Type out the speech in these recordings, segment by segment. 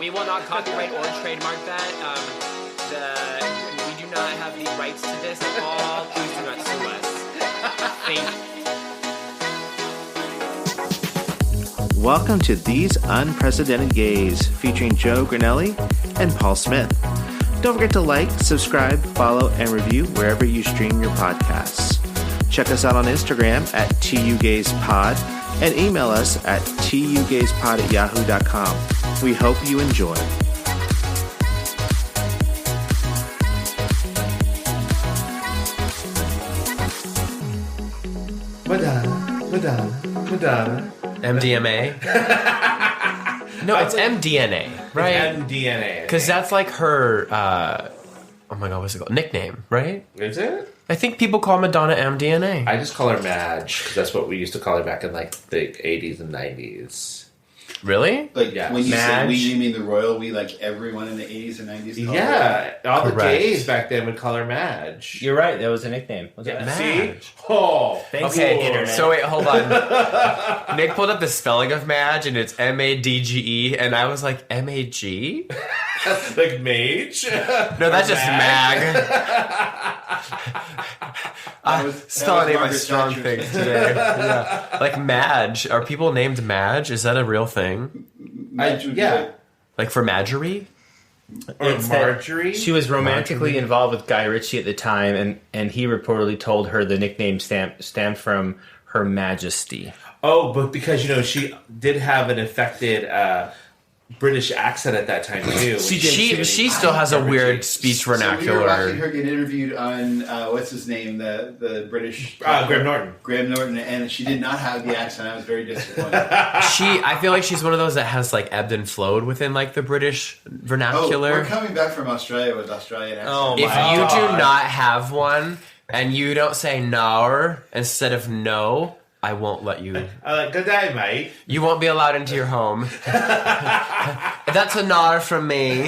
We will not copyright or trademark that. We do not have the rights to this at all. Please do not sue us. Thank you. Welcome to These Unprecedented Gays, featuring Joe Granelli and Paul Smith. Don't forget to like, subscribe, follow, and review wherever you stream your podcasts. Check us out on Instagram at tugayspod and email us at tugayspod@yahoo.com. We hope you enjoy. Madonna. MDMA? No, it's MDNA, right? It's MDNA. Because that's like her, oh my god, what's it called? Nickname, right? Is it? I think people call Madonna MDNA. I just call her Madge, because that's what we used to call her back in like the 80s and 90s. Really? Like, yeah. when you Madge. say we, you mean the royal we, like everyone in the 80s and 90s? called Yeah, all the Correct. gays back then would call her Madge. You're right. That was a nickname. Was it? Madge. See? Oh, Thanks, Okay, Internet. so wait, hold on. Nick pulled up the spelling of Madge, and it's MADGE, and I was like, MAG? like mage? No, that's just Mag. Spelling ain't my Margaret strong Thatcher. thing today. Yeah. Like Madge. Are people named Madge? Is that a real thing? Madge would be yeah. like- Like for Marjorie? Or It's that Marjorie? She was romantically involved with Guy Ritchie at the time, and he reportedly told her the nickname stemmed from Her Majesty. Oh, but because, she did have an affected British accent at that time, too. She still has a weird speech So we were watching vernacular. her get interviewed on, what's his name, the British... Graham Norton. Graham Norton, and she did not have the accent. I was very disappointed. I feel like she's one of those that has like ebbed and flowed within like the British Oh, vernacular. we're coming back from Australia with Australian accent. Oh, If my you God. do not have one and you don't say no instead of no, I won't let you. Good day, mate. You won't be allowed into your home. That's a no from me.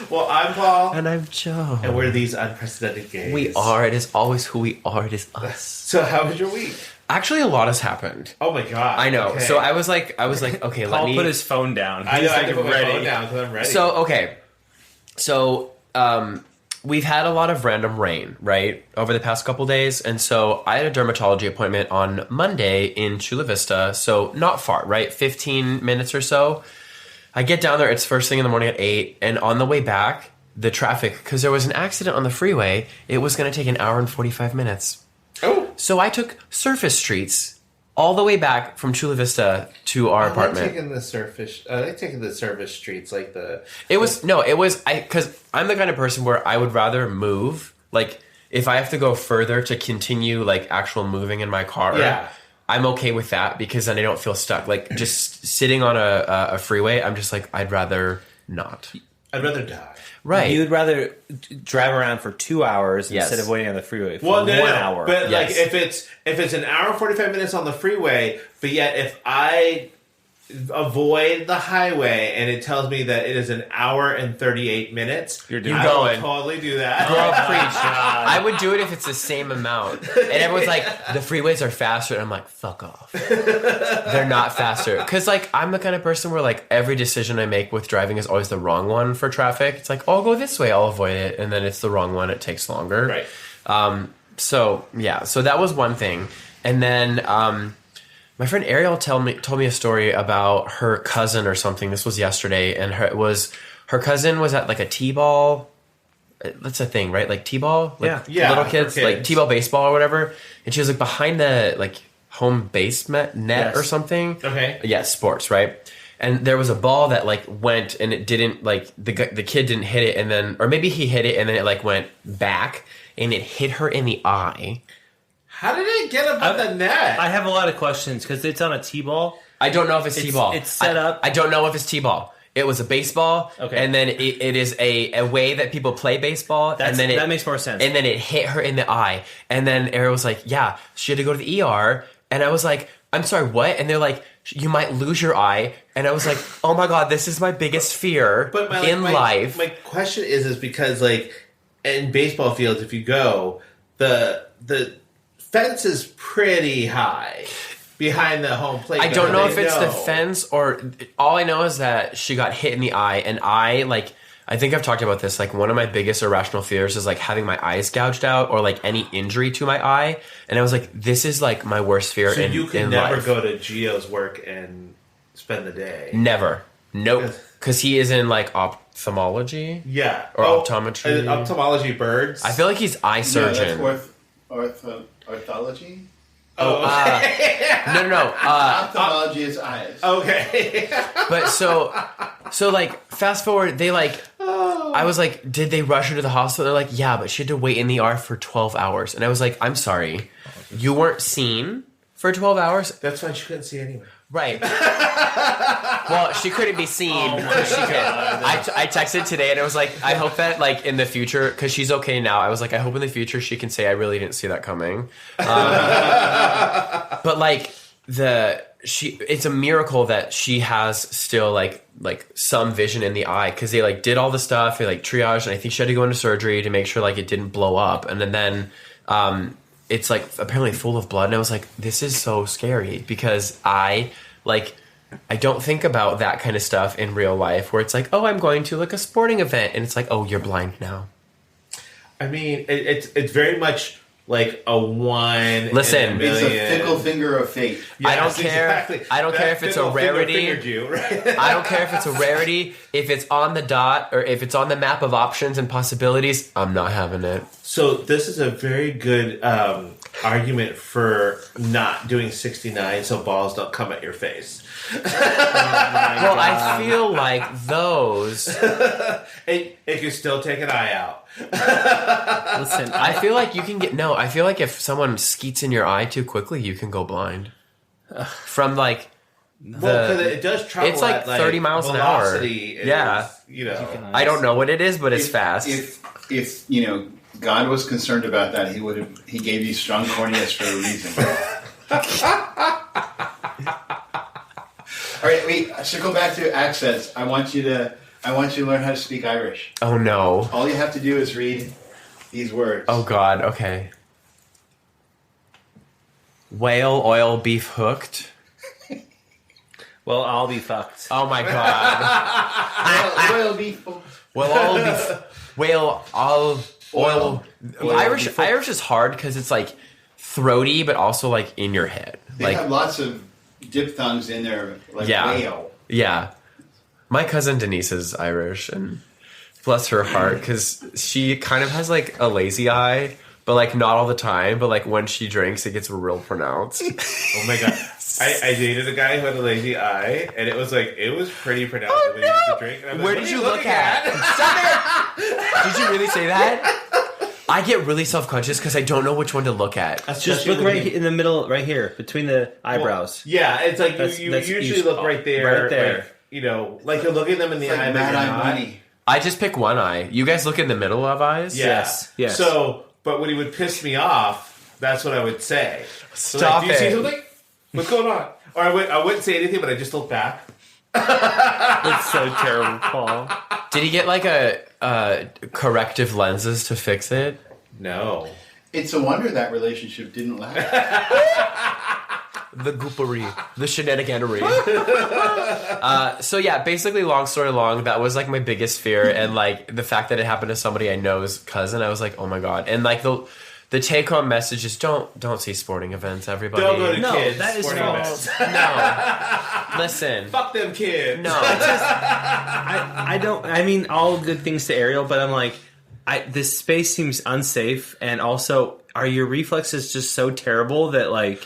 Well, I'm Paul. And I'm Joe. And we're these unprecedented gays. We are. It is always who we are. It is us. So how was your week? Actually, a lot has happened. Oh my god. I know. Okay. So I was like, okay, let Paul me put his phone down. I He's know, I like can put my ready. phone down because I'm ready. So, okay. So, we've had a lot of random rain, right, over the past couple days. And so I had a dermatology appointment on Monday in Chula Vista. So not far, right? 15 minutes or so. I get down there. It's first thing in the morning at 8. And on the way back, the traffic, because there was an accident on the freeway, it was going to take an hour and 45 minutes. Oh. So I took surface streets all the way back from Chula Vista to our apartment. I like taking the surface streets, like the... Because I'm the kind of person where I would rather move. Like, if I have to go further to continue, like, actual moving in my car, Yeah. I'm okay with that because then I don't feel stuck. Like, just sitting on a freeway, I'm just like, I'd rather not. I'd rather die. Right. You would rather drive around for 2 hours Yes. instead of waiting on the freeway for Well, 1 hour. But Yes. like if it's an hour and 45 minutes on the freeway, but yet if I avoid the highway and it tells me that it is an hour and 38 minutes, You're You I going. will totally do that. Girl, preach. I would do it if it's the same amount. And everyone's like, the freeways are faster. And I'm like, fuck off. They're not faster. Because, like, I'm the kind of person where, like, every decision I make with driving is always the wrong one for traffic. It's like, oh, I'll go this way. I'll avoid it. And then it's the wrong one. It takes longer. Right. So that was one thing. And then my friend Ariel told me a story about her cousin or something. This was yesterday. And her cousin was at, like, a T-ball. That's a thing, right? Like T-ball? Like Yeah, little for kids, kids. like T-ball baseball or whatever. And she was, like, behind the, like, home base net Yes. or something. Okay. Yeah, sports, right? And there was a ball that, like, went and it didn't, like, the kid didn't hit it and then, or maybe he hit it and then it, like, went back and it hit her in the eye. How did it get above the net? I have a lot of questions because it's on a T-ball. I don't know if it's T-ball. It's set up. I don't know if it's T-ball. It was a baseball, Okay. and then it is a way that people play baseball, and then that makes more sense. And then it hit her in the eye, and then Ariel was like, "Yeah, she had to go to the ER," and I was like, "I'm sorry, what?" And they're like, "You might lose your eye," and I was like, "Oh my god, this is my biggest fear in life." My question is because like in baseball fields, if you go, the fence is pretty high. behind the home plate. I don't know if it's know. the fence or all I know is that she got hit in the eye, and I think I've talked about this. Like, one of my biggest irrational fears is like having my eyes gouged out or like any injury to my eye. And I was like, this is like my worst fear. So you can never life. go to Gio's work and spend the day. Never. Nope. Because he is in like ophthalmology. Yeah. Or optometry. Ophthalmology birds. I feel like he's eye surgeon. No, that's orthology. No. Ophthalmology is eyes. Okay. But so like fast forward, they like. I was like, did they rush her to the hospital? They're like, yeah, but she had to wait in the ER for 12 hours. And I was like, I'm sorry, you weren't seen for 12 hours. That's fine. She couldn't see anyway. Right. Well, she couldn't be seen because she could. I texted today and I was like, I hope that like in the future, because she's okay now. I was like, I hope in the future she can say I really didn't see that coming. But like it's a miracle that she has still like some vision in the eye, because they like did all the stuff, they like triage, and I think she had to go into surgery to make sure like it didn't blow up, and then it's like apparently full of blood, and I was like, this is so scary, because I don't think about that kind of stuff in real life where it's like, oh, I'm going to like a sporting event, and it's like, oh, you're blind now. I mean, it's very much like a one. Listen, in a million. It's a fickle finger of fate. Yes, I don't care. Exactly. I don't care if it's a rarity. I don't care if it's a rarity. If it's on the dot or if it's on the map of options and possibilities, I'm not having it. So this is a very good argument for not doing 69 so balls don't come at your face. Well, I feel like those. It can still take an eye out. Listen, I feel like you can get. No, I feel like if someone skeets in your eye too quickly, you can go blind. From like. Well, because it does travel. It's like at, 30 miles an hour. Velocity is, Yeah. You know. I don't know what it is, but it's fast. If you know God was concerned about that, he gave you strong corneas for a reason. All right, wait. I should go back to accents. I want you to learn how to speak Irish. Oh no! All you have to do is read these words. Oh God! Okay. Whale, oil, beef, hooked. Well, I'll be fucked. Oh my God! Oil beef. Well, all beef. Whale, all oil. Irish is hard because it's like throaty, but also like in your head. They Like have lots of diphthongs in there, like whale. Yeah. My cousin Denise is Irish, and bless her heart, because she kind of has like a lazy eye, but like not all the time. But like when she drinks, it gets real pronounced. Oh my God! I dated a guy who had a lazy eye, and it was pretty pronounced when he used to drink. And I was Where like, did you look at? Stop it! Did you really say that? I get really self-conscious because I don't know which one to look at. Just look right in the middle, right here, between the eyebrows. Yeah, it's like That's you usually look right there. Right there. Like, you know, like you're looking them in the eye, but you're not. Money. I just pick one eye. You guys look in the middle of eyes? Yeah. Yes. So, but when he would piss me off, that's what I would say. So Stop like, do you see it. something? What's going on? Or I wouldn't say anything, but I just look back. It's so terrible, Paul. Did he get like a corrective lenses to fix it? No. It's a wonder that relationship didn't last. The goopery. The shenaniganery. So yeah, basically long story long, that was like my biggest fear, and like the fact that it happened to somebody I know's cousin, I was like, oh my God. And like the take home message is don't see sporting events, everybody. Don't go to No, kids. that is sporting false. events. No. Listen. Fuck them kids. No. I don't. I mean, all good things to Ariel, but I'm like, this space seems unsafe, and also, are your reflexes just so terrible that like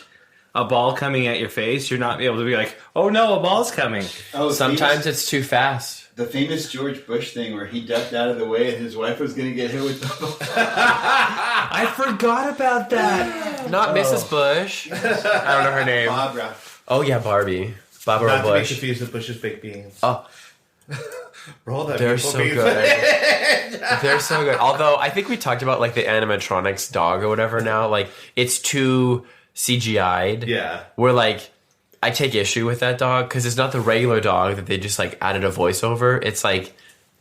a ball coming at your face, you're not able to be like, oh no, a ball's coming. Oh, Sometimes it's too fast. the famous George Bush thing where he ducked out of the way and his wife was going to get hit with the ball. I forgot about that. Not Mrs. Bush. I don't know her name. Barbara. Oh yeah, Barbie. Barbara Not to be Bush. confused with Bush's baked beans. Oh, Roll that. they're beautiful so beans. good. They're so good. Although I think we talked about like the animatronics dog or whatever now. Like it's too CGI'd. Yeah. Where like I take issue with that dog because it's not the regular dog that they just like added a voiceover. It's like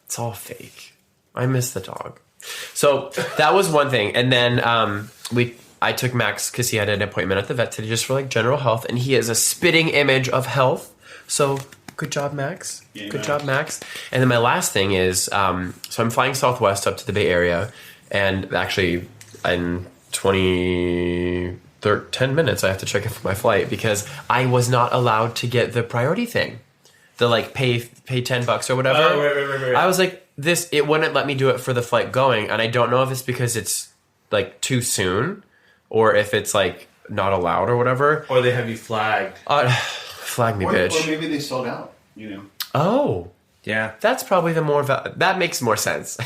it's all fake. I miss the dog. So that was one thing, and then I I took Max because he had an appointment at the vet today just for like general health, and he is a spitting image of health. So good job, Max. Yeah, good job, Max. And then my last thing is, so I'm flying Southwest up to the Bay Area, and actually in 10 minutes I have to check in for my flight because I was not allowed to get the priority thing. The like pay $10 or whatever. Oh, right. I was like, it wouldn't let me do it for the flight going, and I don't know if it's because it's like too soon or if it's like not allowed or whatever. Or they have you flagged. Flag me, bitch. Or maybe they sold out, you know. Oh. Yeah. That's probably the more that makes more sense.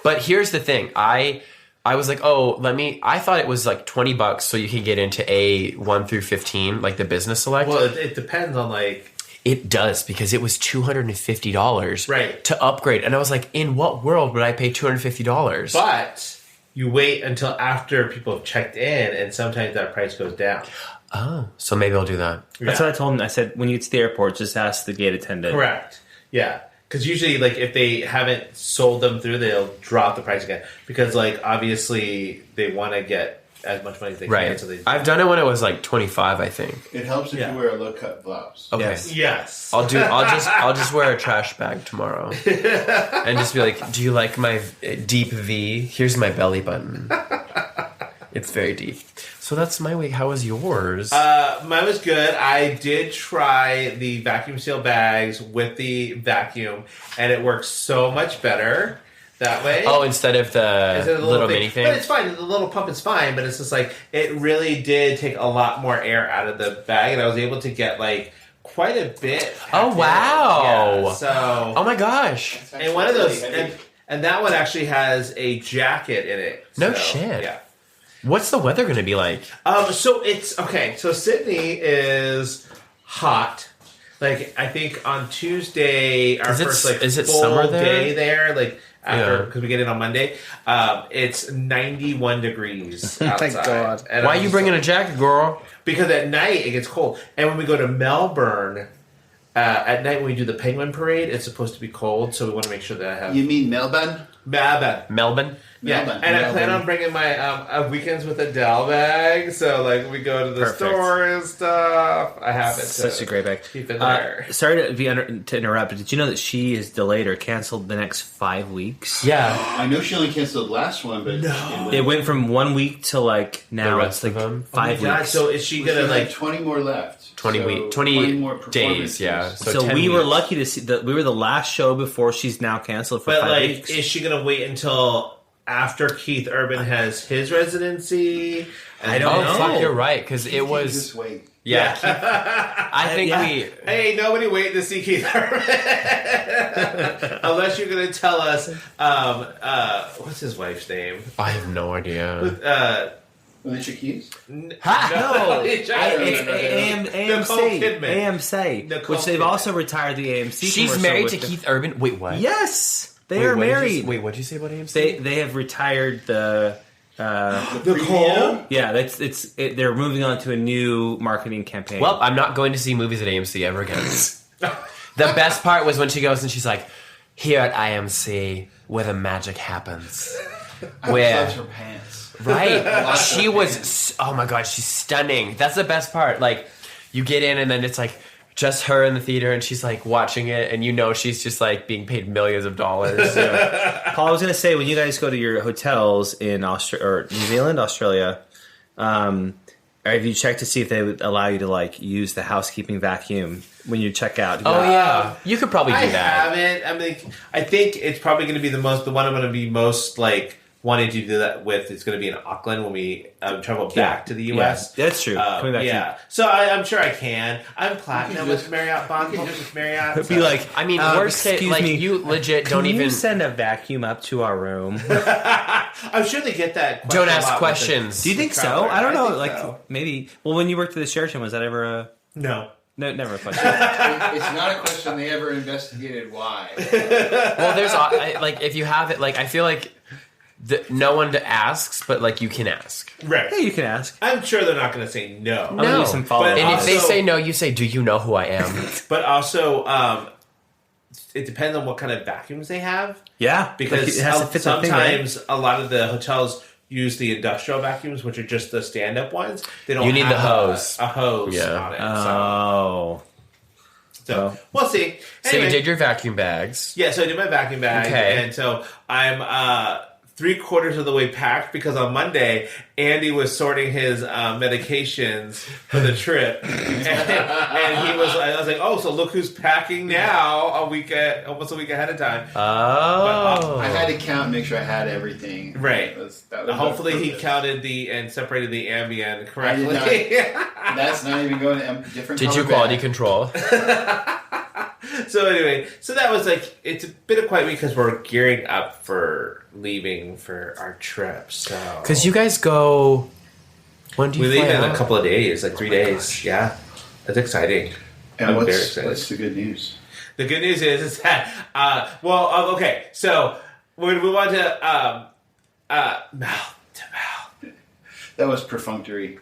But here's the thing. I was like, I thought it was like $20 so you could get into A1 through 15, like the business select. Well, it depends on like... It does, because it was $250 right. to upgrade. And I was like, in what world would I pay $250? But you wait until after people have checked in, and sometimes that price goes down. Oh, so maybe I'll do that. That's what I told him. I said, when you get to the airport, just ask the gate attendant. Correct. Yeah. Because usually, like, if they haven't sold them through, they'll drop the price again. Because, like, obviously, they want to get as much money as they can. So I've done it when it was like 25, I think. It helps if you wear a low-cut blouse. Okay. Yes. I'll just wear a trash bag tomorrow. And just be like, do you like my deep V? Here's my belly button. It's very deep. So that's my week. How was yours? Mine was good. I did try the vacuum seal bags with the vacuum, and it works so much better that way. Oh, instead of the little mini thing? But it's fine. The little pump is fine, but it's just like, it really did take a lot more air out of the bag, and I was able to get like quite a bit. Oh, wow. Yeah, so. Oh my gosh. And one of those, and that one actually has a jacket in it. No so, shit. Yeah. What's the weather going to be like? So it's okay. So Sydney is hot. Like, I think on Tuesday, our first like is it full summer there? day there, like after, because we get in on Monday, it's 91 degrees outside. Thank God. And Why are you bringing a jacket, girl? Because at night it gets cold, and when we go to Melbourne. At night when we do the penguin parade, it's supposed to be cold, so we want to make sure that I have... You mean Melbourne? Melbourne? Yeah, Melbourne. and I plan on bringing my weekends with Adele bag, so like we go to the store and stuff. I have it. Such a great bag. Keep it there. Sorry to interrupt, but did you know that she is delayed or canceled the next 5 weeks? Yeah. I know she only canceled the last one, but It went from 1 week to like now The rest it's like of them? 5 God, weeks. so is she There's gonna like like? 20 more left. 20 more days, yeah. So 10 we were weeks. lucky to see that we were the last show before she's now canceled for But 5 like, weeks. is she gonna wait until after Keith Urban has his residency? I don't know. Fuck, you're right, because it was... Just wait. Yeah. I think Hey, nobody waiting to see Keith Urban unless you're gonna tell us. What's his wife's name? I have no idea. Alicia Keys? No, it's AMC, Kidman. AMC, Nicole which they've Kidman. also retired the AMC. She's commercial married with to the- Keith Urban? Wait, what? Yes, they Wait, are what did you married. wait, what did you say about AMC? They have retired the. Nicole. Yeah, they're moving on to a new marketing campaign. Well, I'm not going to see movies at AMC ever again. The best part was when she goes and she's like, here at IMC, where the magic happens. Where... Her pants. Right. She was, oh my God, she's stunning. That's the best part. Like, you get in and then it's like just her in the theater and she's like watching it and you know she's just like being paid millions of dollars. Paul, I was going to say, when you guys go to your hotels in New Zealand, Australia, have you checked to see if they would allow you to like use the housekeeping vacuum when you check out? Oh yeah, you could probably do I that. haven't. I mean, I think it's probably going to be the one I'm going to be most like wanting to do that with. It's going to be in Auckland when we travel back to the U.S. Yeah, that's true. Coming back yeah, so I'm sure I can. I'm platinum with Marriott Bond with Marriott. to be like, I mean, worst case, excuse like me, you legit can don't you even send a vacuum up to our room? I'm sure they get that. don't question a ask lot with questions. Do you think so? travelers. I don't know. think Like so. maybe. Well, when you worked at the Sheraton, was that ever a? No. No, never a question. It's not a question they ever investigated why. Well, there's like if you have it, like I feel like no one asks, but like you can ask. Right. Hey, you can ask. I'm sure they're not going to say no. I'm gonna do some follow-up. And if they Also- say no, you say, "Do you know who I am?" But also, it depends on what kind of vacuums they have. Yeah, Because like, it has to fit the thing, right? sometimes a lot of the hotels use the industrial vacuums, which are just the stand-up ones. They don't. You need have the hose. a hose Yeah. on it. Oh. So we'll see. So Anyway, you did your vacuum bags. Yeah, so I did my vacuum bag, Okay. and so I'm 3/4 of the way packed because on Monday Andy was sorting his medications for the trip, and he was. I was like, "Oh, so look who's packing now? Almost a week ahead of time." Oh. I had to count and make sure I had everything. Right. That was Hopefully, the he purpose. counted and separated the Ambien I did correctly. That's not even going to different. Did color you quality bag. control? So anyway, so that was like, it's a bit of quiet week because we're gearing up for leaving for our trip. So Because you guys go. When do you we leave fly in out? a couple of days, like 3 days. gosh. Yeah, that's exciting. And I'm very what's excited. the good news? The good news is that okay. So we want to mouth to mouth. That was perfunctory.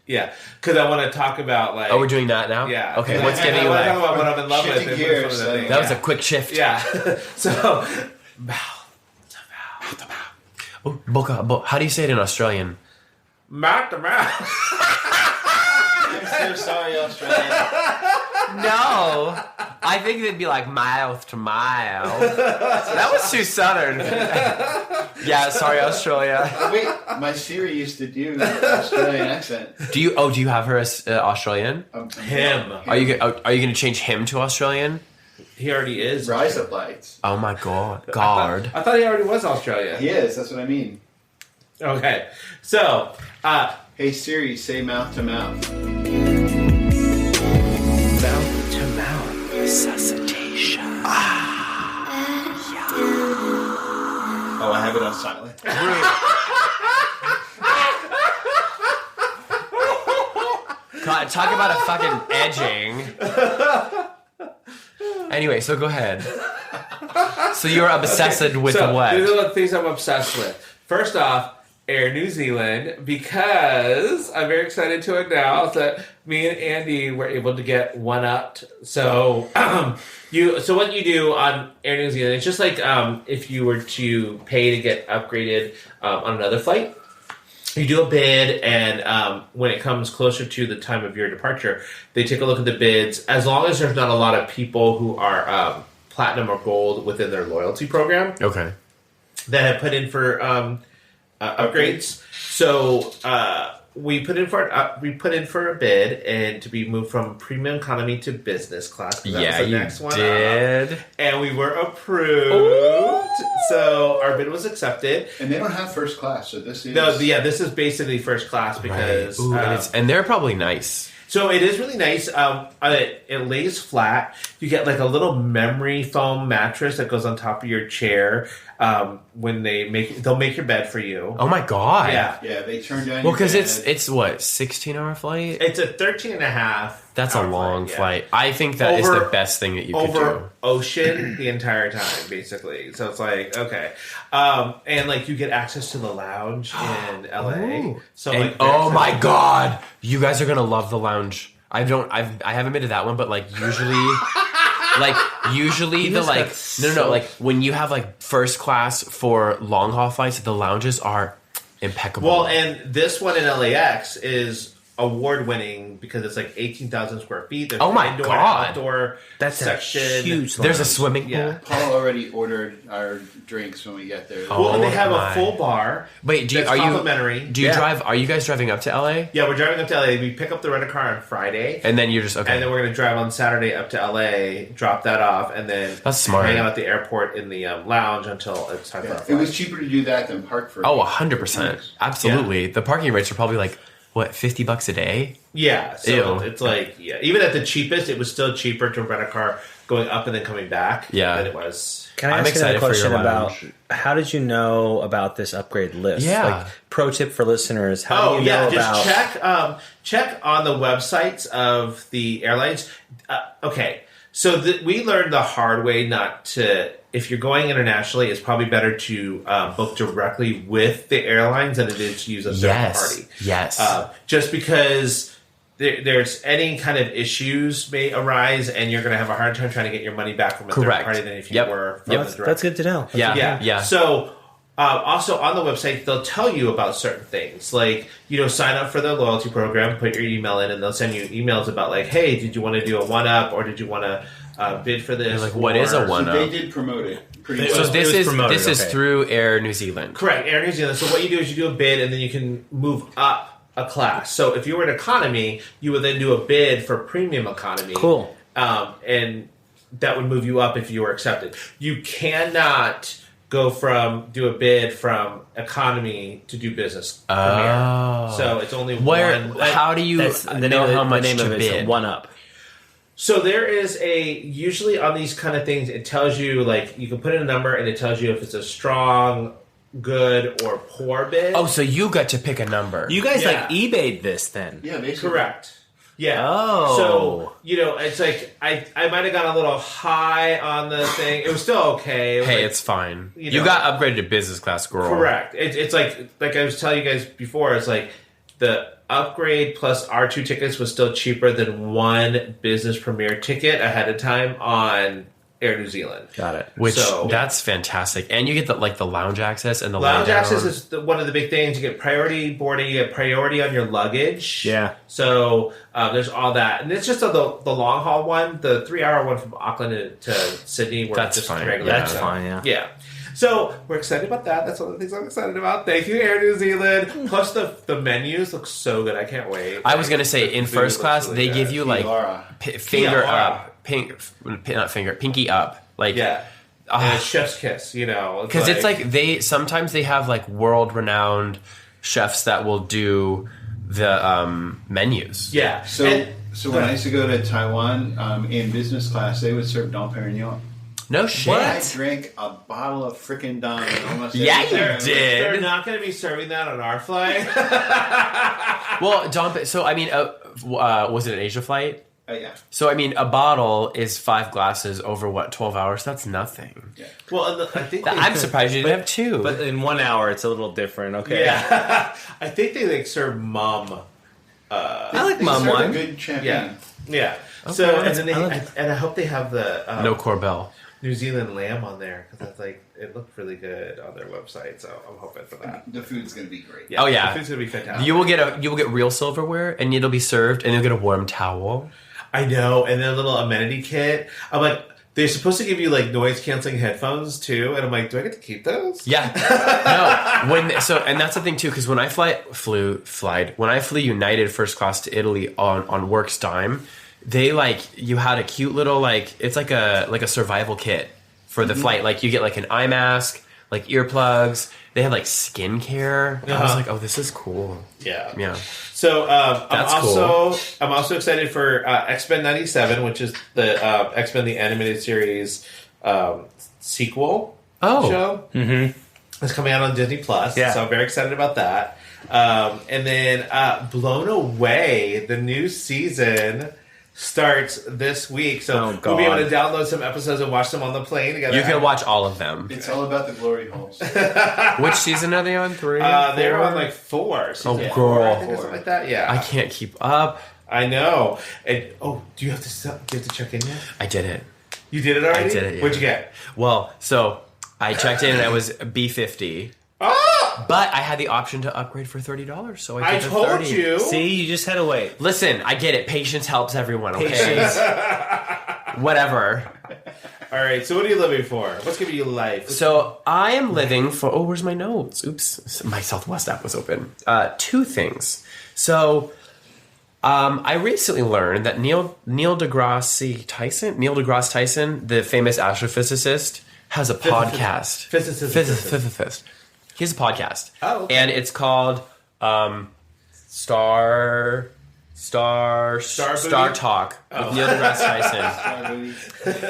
Yeah, because I want to talk about like. Oh, we're doing that now? Yeah. Okay, what's getting you I want to talk like? about what I'm in love with. Shifting and gears, some of the so- things. That was a quick shift. Yeah. So mouth to mouth to mouth. Oh, boca. How do you say it in Australian? Mouth to mouth. I'm so sorry, Australia. No. I think they'd be like mouth to mouth. That was too southern. Yeah, sorry, Australia. Wait, my Siri used to do the Australian accent. Do you have her as Australian? Him. Are you going to change him to Australian? He already is. Rise Up Lights? Oh my god. I thought he already was Australian. He is. That's what I mean. Okay. So, Hey Siri, say mouth to mouth. Mouth to mouth resuscitation. Oh, I have it on silent. God, talk about a fucking edging. Anyway, so go ahead. So you're obsessed with so what? these are the things I'm obsessed with. First off, Air New Zealand, because I'm very excited to announce that me and Andy were able to get one-upped. So, so what you do on Air New Zealand, it's just like if you were to pay to get upgraded on another flight. You do a bid, and when it comes closer to the time of your departure, they take a look at the bids. As long as there's not a lot of people who are platinum or gold within their loyalty program Okay. that have put in for upgrades. So we put in for a bid and to be moved from premium economy to business class. That Yeah, was the you next one up. did. And we were approved. So our bid was accepted. And they don't have first class, so this is... No, yeah, this is basically first class because Ooh, and they're probably nice. so it is really nice. It lays flat. You get like a little memory foam mattress that goes on top of your chair. When they'll make your bed for you. Oh my god. Yeah. Yeah, they turn down Well, your because bed. it's what, 16-hour flight? It's a 13 and a half. That's a hour long yeah. flight. I think that is Over- the best thing that you could do. Over ocean the entire time, basically. So it's like, okay. And like you get access to the lounge in LA. Ooh. So And, like, oh my god, you guys are gonna love the lounge. I haven't been to that one, but like usually the just like got no so- like when you have like first class for long haul flights, the lounges are impeccable. Well, and this one in LAX is award winning because it's like 18,000 square feet. There's Oh my an indoor God. and outdoor That's section. a huge there's a lounge. swimming pool. Yeah. Paul already ordered our drinks when we get there. Well, and they have my. a full bar. Wait, that's complimentary. Do you Yeah. drive? Are you guys driving up to LA? Yeah, we're driving up to LA. We pick up the rent-a-car on Friday. And then you're just okay. And then we're going to drive on Saturday up to LA, drop that off, and then That's smart. hang out at the airport in the lounge until it's time for our It flight. was cheaper to do that than park for. Oh, 100%. Absolutely. The parking rates are probably like what, $50 a day? Yeah, so Ew. it's like, yeah, even at the cheapest, it was still cheaper to rent a car going up and then coming back Yeah. than it was. Can I I'm ask you another excited for your question about lounge. how did you know about this upgrade list? Yeah. Like, pro tip for listeners: how do you know about? just check on the websites of the airlines. Okay, so we learned the hard way not to. If you're going internationally, it's probably better to book directly with the airlines than it is to use a third party. Yes. Just because there's any kind of issues may arise, and you're going to have a hard time trying to get your money back from a Correct. third party than if you Yep. were from Yep. the direct. That's good to know. Yeah. Yeah. So Also, on the website, they'll tell you about certain things. Like, sign up for the loyalty program, put your email in, and they'll send you emails about, like, hey, did you want to do a 1-up, or did you want to bid for this? Like, what is a 1-up? So they did promote it. Pretty So well. this is through Air New Zealand. Correct, Air New Zealand. So what you do is you do a bid, and then you can move up a class. So if you were in economy, you would then do a bid for premium economy. Cool. And that would move you up if you were accepted. You cannot do a bid from economy to do business premier. So it's only one. How do you know how much to bid? 1-up. So there is usually on these kind of things, it tells you, like, you can put in a number and it tells you if it's a strong, good, or poor bid. Oh, so you got to pick a number. You guys eBay'd this then? Yeah, basically. Correct. Yeah. Oh. So, it's like, I might have gone a little high on the thing. It was still okay. It's fine. You got upgraded to business class, girl. Correct. It's like I was telling you guys before, it's like the upgrade plus R2 tickets was still cheaper than one business premier ticket ahead of time on Air New Zealand. Got it. That's fantastic. And you get the lounge access and the lounge laydown. access is one of the big things. You get priority boarding, you get priority on your luggage. Yeah. So there's all that. And it's just the long haul one, the 3-hour one from Auckland to Sydney. Where That's just fine. regular. That's fine, yeah. Yeah. So we're excited about that. That's one of the things I'm excited about. Thank you, Air New Zealand. Plus the menus look so good. I can't wait. I was going to say, in first class, really they give you finger up, pinky up. And a chef's kiss, Because it's like sometimes they have world-renowned chefs that will do the menus. Yeah. So when I used to go to Taiwan in business class, they would serve Dom Perignon. No shit. I drank a bottle of freaking Dom. Almost Yeah, every you time. did. They're not going to be serving that on our flight. Well, Dom. So I mean, was it an Asia flight? Yeah. So I mean, a bottle is 5 glasses over 12 hours. That's nothing. Yeah. Well, I think I'm surprised you didn't have 2. But in 1 hour, it's a little different. Okay. Yeah. I think they serve mum. I like They mum serve a wine. good champagne. Yeah. Okay. So and then I hope they have the No Corbel. New Zealand lamb on there because that's it looked really good on their website. So I'm hoping for that. The food's going to be great. Oh yeah, the food's gonna be fantastic. You will get real silverware, and it'll be served, and you'll get a warm towel. I know, and then a little amenity kit. I'm like, they're supposed to give you noise canceling headphones too, and I'm like, do I get to keep those? Yeah, no. And that's the thing too, because when I flew United first class to Italy on work's dime, they you had a cute little it's like a survival kit for the flight. Like you get an eye mask, earplugs. They had skincare. I was like, oh, this is cool. Yeah. So I'm also excited for X-Men '97, which is the X-Men the animated series sequel show. Mm-hmm. It's coming out on Disney Plus. Yeah. So I'm very excited about that. And then Blown Away, the new season starts this week, so we'll be able to download some episodes and watch them on the plane together. You can watch all of them. It's all about the glory holes. Which season are they on? 3? They're on 4. Oh, Season girl. 4, I think, or something like that. Yeah, I can't keep up. I know. And do you have to check in yet? I did it. You did it already? I did it. Yeah. What'd you get? Well, so I checked in and I was B50. Oh! But I had the option to upgrade for $30, so I did the told 30. you. See, you just had to wait. Listen, I get it. Patience helps everyone, okay? Whatever. All right, so what are you living for? What's giving you life? So I am living for... Oh, where's my notes? Oops. My Southwest app was open. 2 things. So I recently learned that Neil deGrasse Tyson, the famous astrophysicist, has a podcast. Physicist. He has a podcast. Oh, okay. And it's called Star Talk with Neil deGrasse Tyson. Did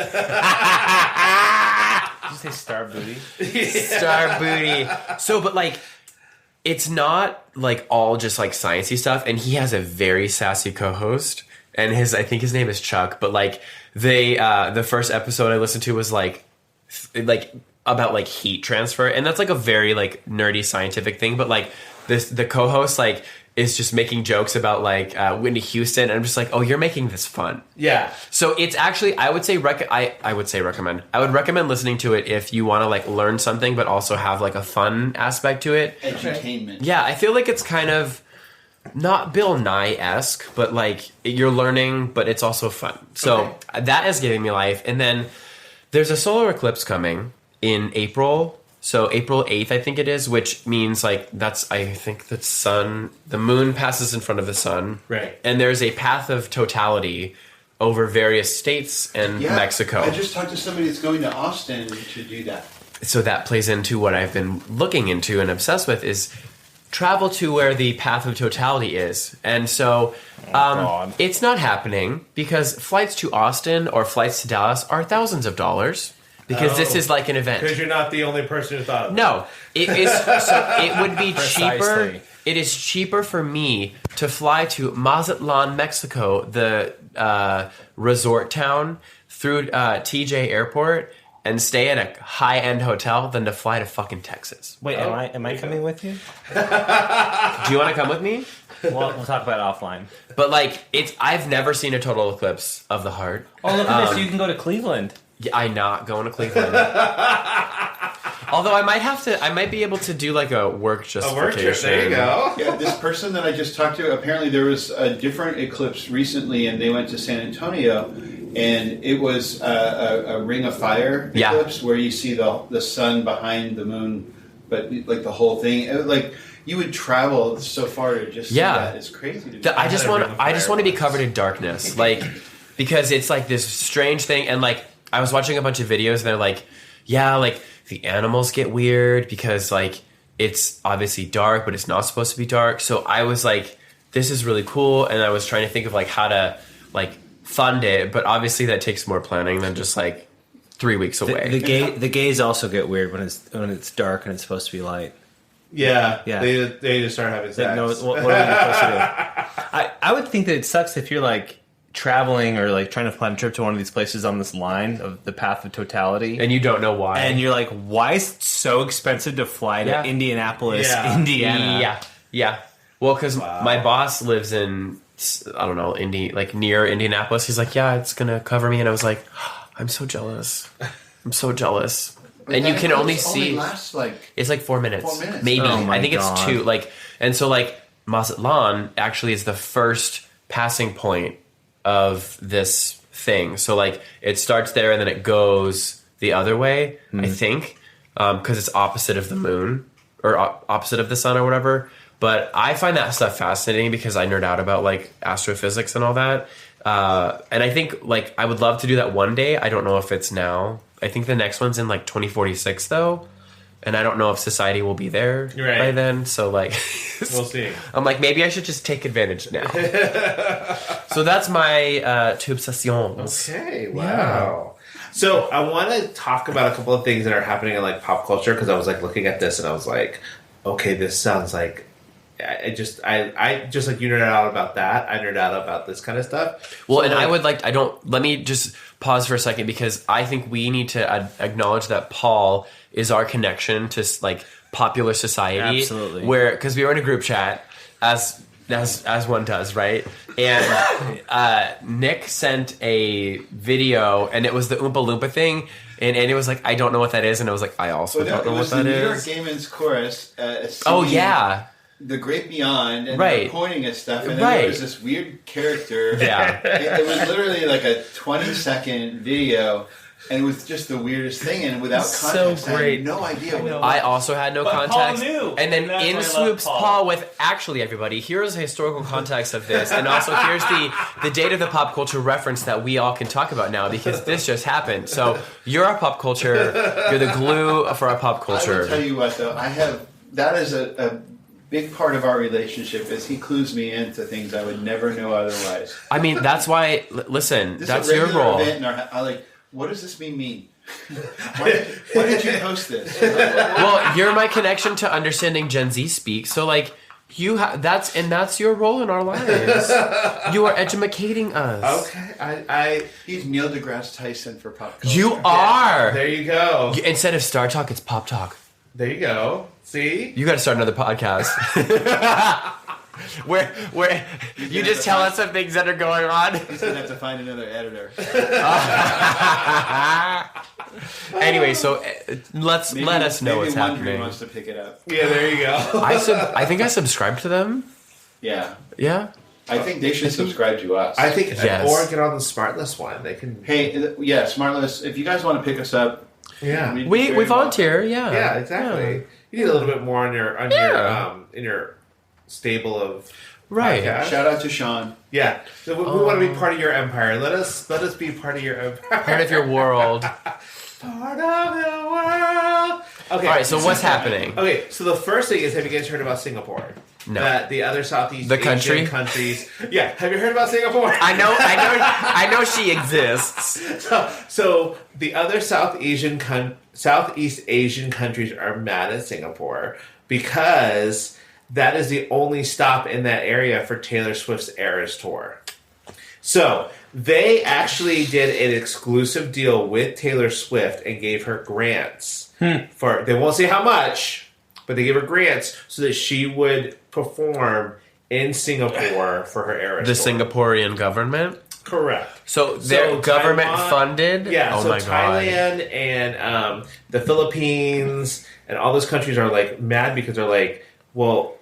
you say star booty? Star booty. So, but it's not all just sciencey stuff. And he has a very sassy co-host, and I think his name is Chuck. But the first episode I listened to was about heat transfer, and that's a very nerdy scientific thing. But the co-host is just making jokes about like Whitney Houston, and I'm just like, oh, you're making this fun. Yeah. So it's actually, I would say recommend. I would recommend listening to it if you want to like learn something, but also have like a fun aspect to it. Edutainment. Yeah, I feel like it's kind of not Bill Nye-esque, but like you're learning, but it's also fun. So that is giving me life. And then there's a solar eclipse coming in April. So April 8th, I think it is, which means like I think the moon passes in front of the sun. Right. And there's a path of totality over various states and Mexico. I just talked to somebody that's going to Austin to do that. So that plays into what I've been looking into and obsessed with is travel to where the path of totality is. And so it's not happening because flights to Austin or flights to Dallas are thousands of dollars because this is like an event. Because you're not the only person who thought of it. No, it is. So it would be cheaper. Precisely. It is cheaper for me to fly to Mazatlan, Mexico, the resort town, through TJ Airport and stay at a high-end hotel than to fly to fucking Texas. Wait, am I coming with you? Do you want to come with me? We'll talk about it offline. But like, I've never seen a total eclipse of the heart. Oh, look at this! You can go to Cleveland. Yeah, I'm not going to Cleveland. Although I might be able to do like a work justification. There you go. Yeah, this person that I just talked to, apparently there was a different eclipse recently, and they went to San Antonio, and it was a ring of fire eclipse where you see the sun behind the moon, but like the whole thing. It was like you would travel so far to just see that. It's crazy to do. I just want to be covered in darkness, like because it's like this strange thing, and like I was watching a bunch of videos, and they're like, yeah, like the animals get weird because like it's obviously dark, but it's not supposed to be dark. So I was like, this is really cool, and I was trying to think of like how to like fund it, but obviously that takes more planning than just like 3 weeks away. The gays also get weird when it's dark and it's supposed to be light. Yeah. Yeah. They just start having sex. No, what are you supposed to do? I would think that it sucks if you're like traveling or like trying to plan a trip to one of these places on this line of the path of totality, and you don't know why, and you're like, why is it so expensive to fly to Indianapolis, Indiana? Yeah. Well, because my boss lives in, I don't know, near Indianapolis. He's like, yeah, it's gonna cover me, and I was like, I'm so jealous. I'm so jealous. And you can only see lasts it's like 4 minutes. 4 minutes. Maybe. Oh my I think God. it's 2. Like, and so like Mazatlan actually is the first passing point of this thing. So like it starts there and then it goes the other way. I think because it's opposite of the moon or opposite of the sun or whatever. But I find that stuff fascinating because I nerd out about like astrophysics and all that. And I think like I would love to do that one day. I don't know if it's now. I think the next one's in like 2046 though. And I don't know if society will be there by then. So like, we'll see. I'm like, maybe I should just take advantage now. So that's my two obsessions. Okay, wow. Yeah. So I want to talk about a couple of things that are happening in like pop culture because I was like looking at this and I was like, okay, this sounds like I just like you nerd out about that. I nerd out about this kind of stuff. Well, so, and let me just pause for a second because I think we need to acknowledge that Paul is our connection to like popular society. Absolutely. Because we were in a group chat as one does, right? And Nick sent a video and it was the Oompa Loompa thing. And it was like, I don't know what that is. And I was like, I also don't know what that is. It was the New York Gay Men's Chorus. Oh, yeah. The Great Beyond, and they're pointing at stuff, and then there was this weird character. Yeah. It was literally like a 20-second video, and it was just the weirdest thing, and without context, so great. I had no idea what it was. I also had no context. Paul knew. And then in swoops Paul with, actually everybody, here's the historical context of this, and also here's the date of the pop culture reference that we all can talk about now, because this just happened. So you're our pop culture, you're the glue for our pop culture. I will tell you what, though, that is a big part of our relationship is he clues me into things I would never know otherwise. I mean, that's why, listen, this that's is a your role. Event I'm like, what does this mean? Why did you post this? Well, you're my connection to understanding Gen Z speak, so like, that's your role in our lives. You are educating us. Okay, he's Neil deGrasse Tyson for pop culture. You are. There you go. Instead of Star Talk, it's Pop Talk. There you go. See? You got to start another podcast. where you just tell us of things that are going on. He's gonna have to find another editor. Anyway, so let us know what's maybe happening. wants to pick it up. Yeah, there you go. I think I subscribed to them. Yeah. Yeah. I think they should subscribe to us. I think, Yes. or get on the SmartList one. They can. Hey, yeah, SmartList. If you guys want to pick us up, Yeah. We volunteer. Yeah. Yeah, exactly. Yeah. You need a little bit more on your in your stable of Right. podcasts. shout out to Sean. Yeah, so we want to be part of your empire. Let us be part of your empire. Part of your world. Part of the world. Okay. All right. So what's happening? Okay, so the first thing is, have you guys heard about Singapore? No. That the other Southeast The country? Asian countries. Yeah, have you heard about Singapore? I know she exists. So the other Southeast Asian countries are mad at Singapore because that is the only stop in that area for Taylor Swift's Eras Tour. So they actually did an exclusive deal with Taylor Swift and gave her grants for, they won't say how much, but they gave her grants so that she would perform in Singapore for her Eras The Tour. Singaporean government. Correct. So they're government Taiwan- funded. Yeah, Oh so my god. Thailand and the Philippines and all those countries are like mad because they're like, well,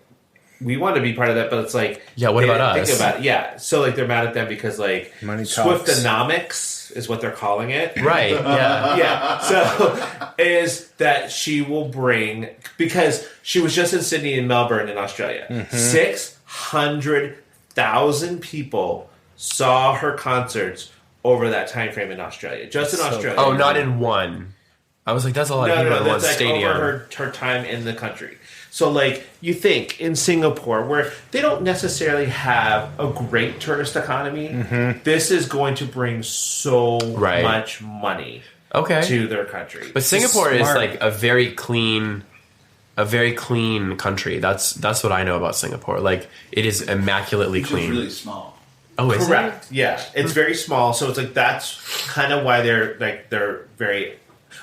we want to be part of that, but it's like, Yeah, what they about didn't us? Think about it. Yeah, so like they're mad at them because like Money talks. Swiftonomics is what they're calling it. Right. Yeah. Yeah, so is that she will bring, because she was just in Sydney and Melbourne in Australia. 600,000 people saw her concerts over that time frame in Australia. Just in Australia. Oh, not in one. I was like, that's a lot of people in one that's like stadium. over her time in the country. So, like, you think in Singapore, where they don't necessarily have a great tourist economy, this is going to bring so Right. much money Okay. to their country. But Singapore is Smart. like a very clean country. That's what I know about Singapore. Like it is immaculately Which is clean. really small. Oh, is Correct. Yeah, it's very small, so it's like that's kind of why they're very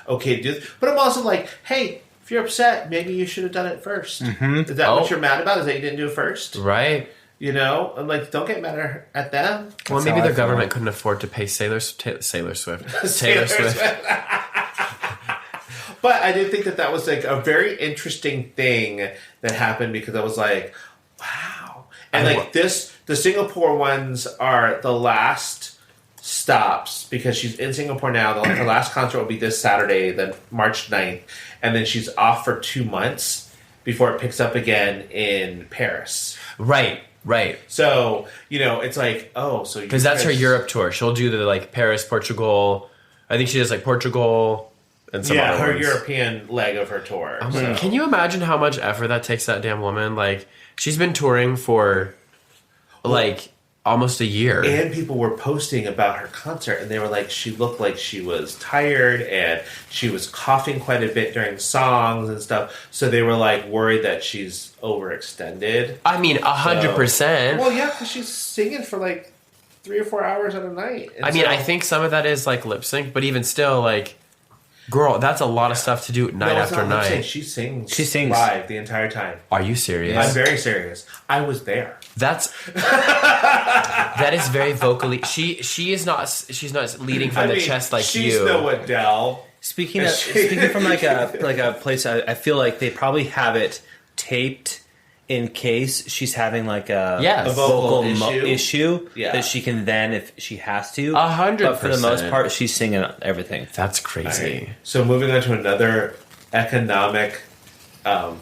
okay to do this. But I'm also like, hey, if you're upset, maybe you should have done it first. Is that Oh. what you're mad about? Is that you didn't do it first? it? Right. You know, I'm like, don't get mad at them. Well, That's maybe how I their feel. government couldn't afford to pay Taylor Swift. Taylor Swift. But I did think that was like a very interesting thing that happened because I was like, wow. And like the Singapore ones are the last stops because she's in Singapore now. Her last concert will be this Saturday, then March 9th. And then she's off for 2 months before it picks up again in Paris. Right. So, you know, it's like, oh, so Because that's her Europe tour. She'll do the like Paris, Portugal. I think she does like Portugal and some yeah, other her ones. European leg of her tour. I'm so. like, can you imagine how much effort that takes that damn woman? Like she's been touring for like almost a year. And people were posting about her concert, and they were like, she looked like she was tired, and she was coughing quite a bit during songs and stuff. So they were like worried that she's overextended. I mean, 100%. Well, yeah, because she's singing for like 3 or 4 hours at a night. And I mean, so- I think some of that is like lip sync, but even still, like, girl, that's a lot of stuff to do night No, it's after not lip sync. night. She sings. She sings. live the entire time. Are you serious? I'm very serious. I was there. That is very vocally. She's not leading from the chest like she's you. no Adele. Speaking from like a place, I feel like they probably have it taped in case she's having like a Yes. A vocal issue Yeah. that she can then, if she has to. 100%. But for the most part, she's singing everything. That's crazy. Right. So moving on to another economic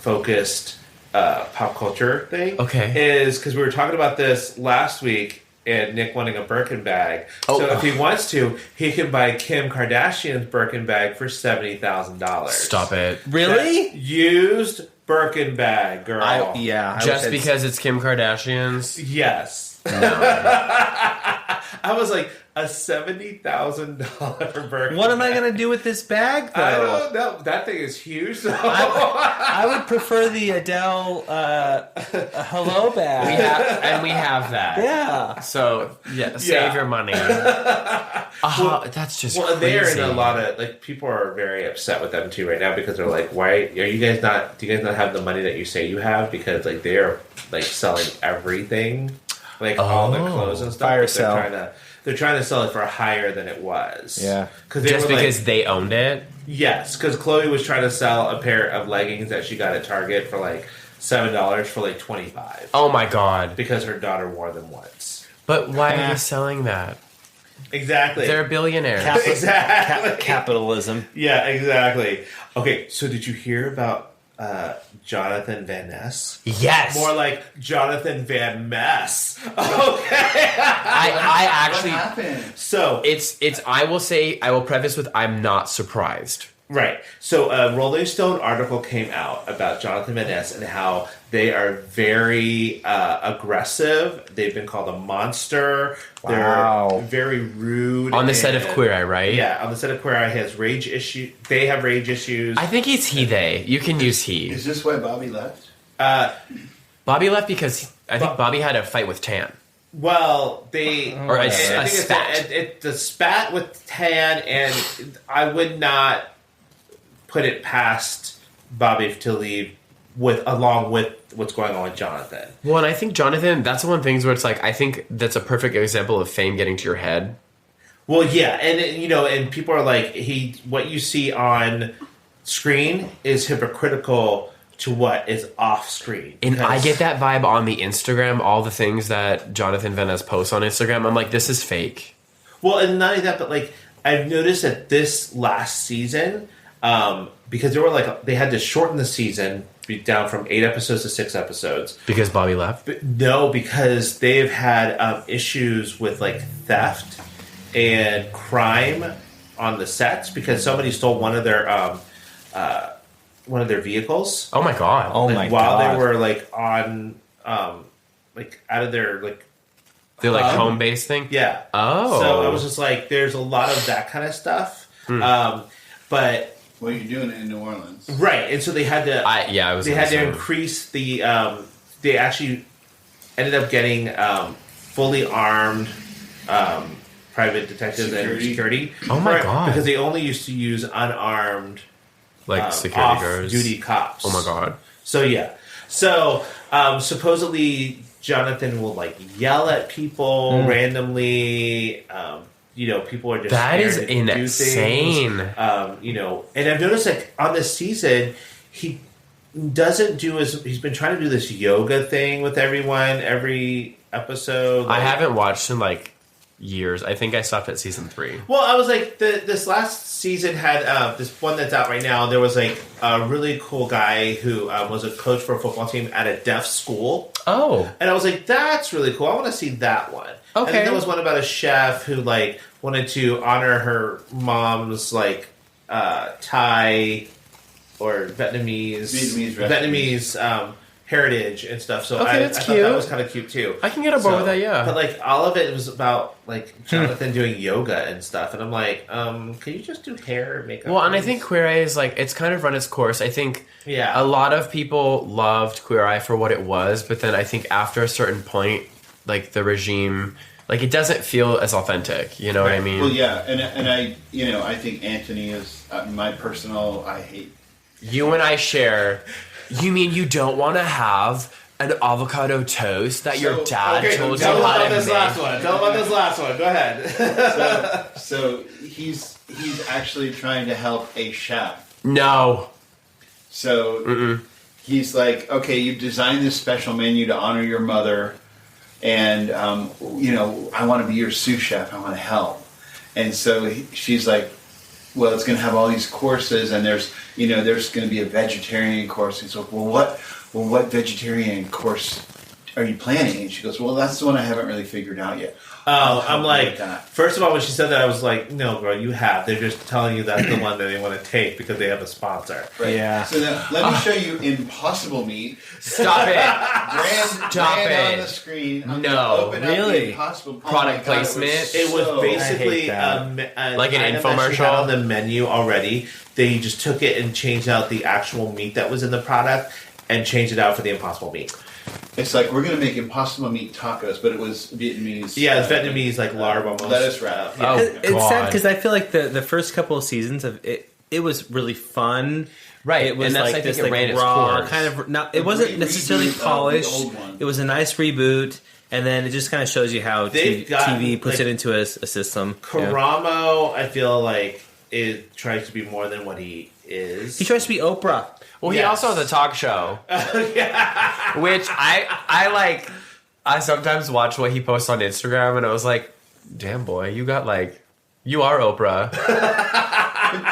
focused pop culture thing. Okay. Is because we were talking about this last week and Nick wanting a Birkin bag. Oh. So if he wants to, he can buy Kim Kardashian's Birkin bag for $70,000. Stop it. Really? Used Birkin bag, girl. I Just wish because it's Kim Kardashian's? Yes. I was like, a $70,000 Birkin What am I bag. going to do with this bag, though? I don't know. That thing is huge, though. I would prefer the Adele hello bag. We have that. Yeah. So, yeah, save Yeah. your money. That's just well. crazy. They're in a lot of like people are very upset with them too right now because they're like, why are you guys not? Do you guys not have the money that you say you have? Because like they're like selling everything, like all their clothes and stuff. Fire sale. They're trying to sell it for higher than it was. Yeah, just because they owned it. Yes, because Chloe was trying to sell a pair of leggings that she got at Target for like $7 for like $25. Oh my god! Because her daughter wore them once. But why are they selling that? Exactly. They're billionaires. Exactly. Capitalism. Yeah, exactly. Okay, so did you hear about Jonathan Van Ness? Yes. More like Jonathan Van Mess. Okay. I actually. What happened? So it's. I will preface with I'm not surprised. right. So a Rolling Stone article came out about Jonathan Van Ness and how they are very aggressive. They've been called a monster. Wow. They're very rude. On the set of Queer Eye, right? Yeah, on the set of Queer Eye, he has rage issues. They have rage issues. I think he's he, they. You can use he. Is this why Bobby left? Bobby left because I think Bobby had a fight with Tan. Well, they Or a I think spat. it's a spat with Tan, and I would not put it past Bobby to leave along with what's going on with Jonathan. Well, and I think Jonathan, that's one of the things where it's like, I think that's a perfect example of fame getting to your head. Well, yeah, and and people are like, what you see on screen is hypocritical to what is off screen. And I get that vibe on the Instagram, all the things that Jonathan Van Ness posts on Instagram. I'm like, this is fake. Well, and not only that, but like I've noticed that this last season, because they had to shorten the season down from 8 episodes to 6 episodes. Because Bobby left? But no, because they've had issues with like theft and crime on the sets because somebody stole one of their vehicles. Oh my god. Oh like, my while god. they were like on like out of their like The like home base thing? yeah. Oh. So I was just like, there's a lot of that kind of stuff. But Well, you're doing it in New Orleans. right, and so they had to. They had to increase the. They actually ended up getting fully armed private detectives and security. Oh my god! Because they only used to use unarmed, like security guards, off-duty cops. Oh my god! So yeah, so supposedly Jonathan will like yell at people randomly. People are just that is scared to do insane. things. And I've noticed like on this season, he doesn't do he's been trying to do this yoga thing with everyone every episode. I haven't watched in like years. I think I stopped at season 3. Well, I was like, this last season had this one that's out right now. There was like a really cool guy who was a coach for a football team at a deaf school. Oh. And I was like, that's really cool. I want to see that one. Okay. And then there was one about a chef who like wanted to honor her mom's like Thai or Vietnamese heritage and stuff. So Okay, I that's thought cute. that was kind of cute too. I can get on board with that, yeah. But like all of it was about like Jonathan doing yoga and stuff, and I'm like, can you just do hair and makeup? Well, and I think Queer Eye is like, it's kind of run its course. I think Yeah. a lot of people loved Queer Eye for what it was, but then I think after a certain point, like the regime, like it doesn't feel as authentic. You know what I mean? Well, yeah, and I, I think Anthony is my personal. I hate. You and I share. You mean you don't want to have an avocado toast that your dad told you tell how about to this make? last one. Tell about this last one. Go ahead. So he's actually trying to help a chef. No. So he's like, okay, you've designed this special menu to honor your mother, and I want to be your sous chef. I want to help. And so she's like, well, it's going to have all these courses, and there's going to be a vegetarian course. And so, what vegetarian course are you planning? And she goes, well, that's the one I haven't really figured out yet. I'm like, first of all, when she said that, I was like, no, girl, you have. They're just telling you that's the one that they want to take because they have a sponsor. Right. Yeah. So now, let me show you Impossible Meat. Stop it. Stop it. on the screen. I'm No. gonna open up the Really? Impossible Product placement? It was basically Like an item that she infomercial? had on the menu already. They just took it and changed out the actual meat that was in the product and changed it out for the Impossible Meat. It's like, we're going to make impossible meat tacos, but it was Vietnamese. Yeah, it's Vietnamese, like larb almost. Lettuce wrap. Oh, It's sad because I feel like the first couple of seasons of it was really fun. Right, It was and that's, like I think, this it ran its raw course. kind of. Not, it wasn't necessarily reboot of the polished. old one. It was a nice reboot, and then it just kind of shows you how They've got, TV puts like, it into a system. Yeah. Karamo, I feel like it tries to be more than what he is. He tries to be Oprah. Well, he Yes. also has a talk show, which I like. I sometimes watch what he posts on Instagram, and I was like, "Damn boy, you are Oprah."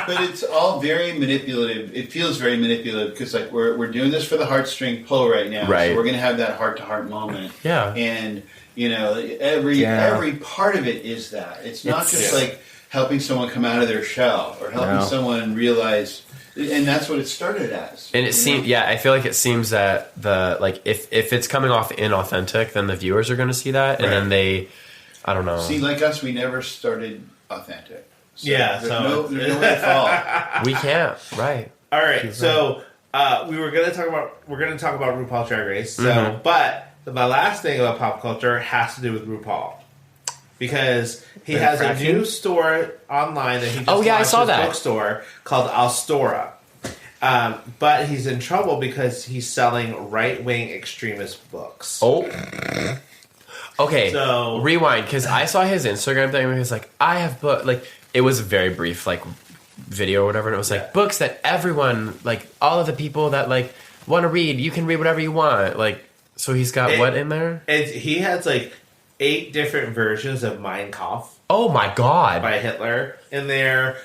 But it's all very manipulative. It feels very manipulative because like we're doing this for the heartstring pull right now. Right. So we're going to have that heart-to-heart moment. Yeah. And, every part of it is that. It's not just like helping someone come out of their shell or helping someone realize... And that's what it started as. And it seems, I feel like it seems that if it's coming off inauthentic, then the viewers are going to see that, and then I don't know. See, like us, we never started authentic. So Yeah, there's so- no way to fall. We can't, right? All right, so we're going to talk about RuPaul Drag Race. So, but my last thing about pop culture has to do with RuPaul because he has a new store online that he just I launched saw his that bookstore called Alstora. But he's in trouble because he's selling right-wing extremist books. Oh. Okay, So- rewind, because I saw his Instagram thing where he was like, I have book, like, it was a very brief, like, video or whatever, and it was like, books that everyone, like, all of the people that, like, want to read, you can read whatever you want, like, so he's got what in there? And he has, like, 8 different versions of Mein Kampf Oh my god. by Hitler in there.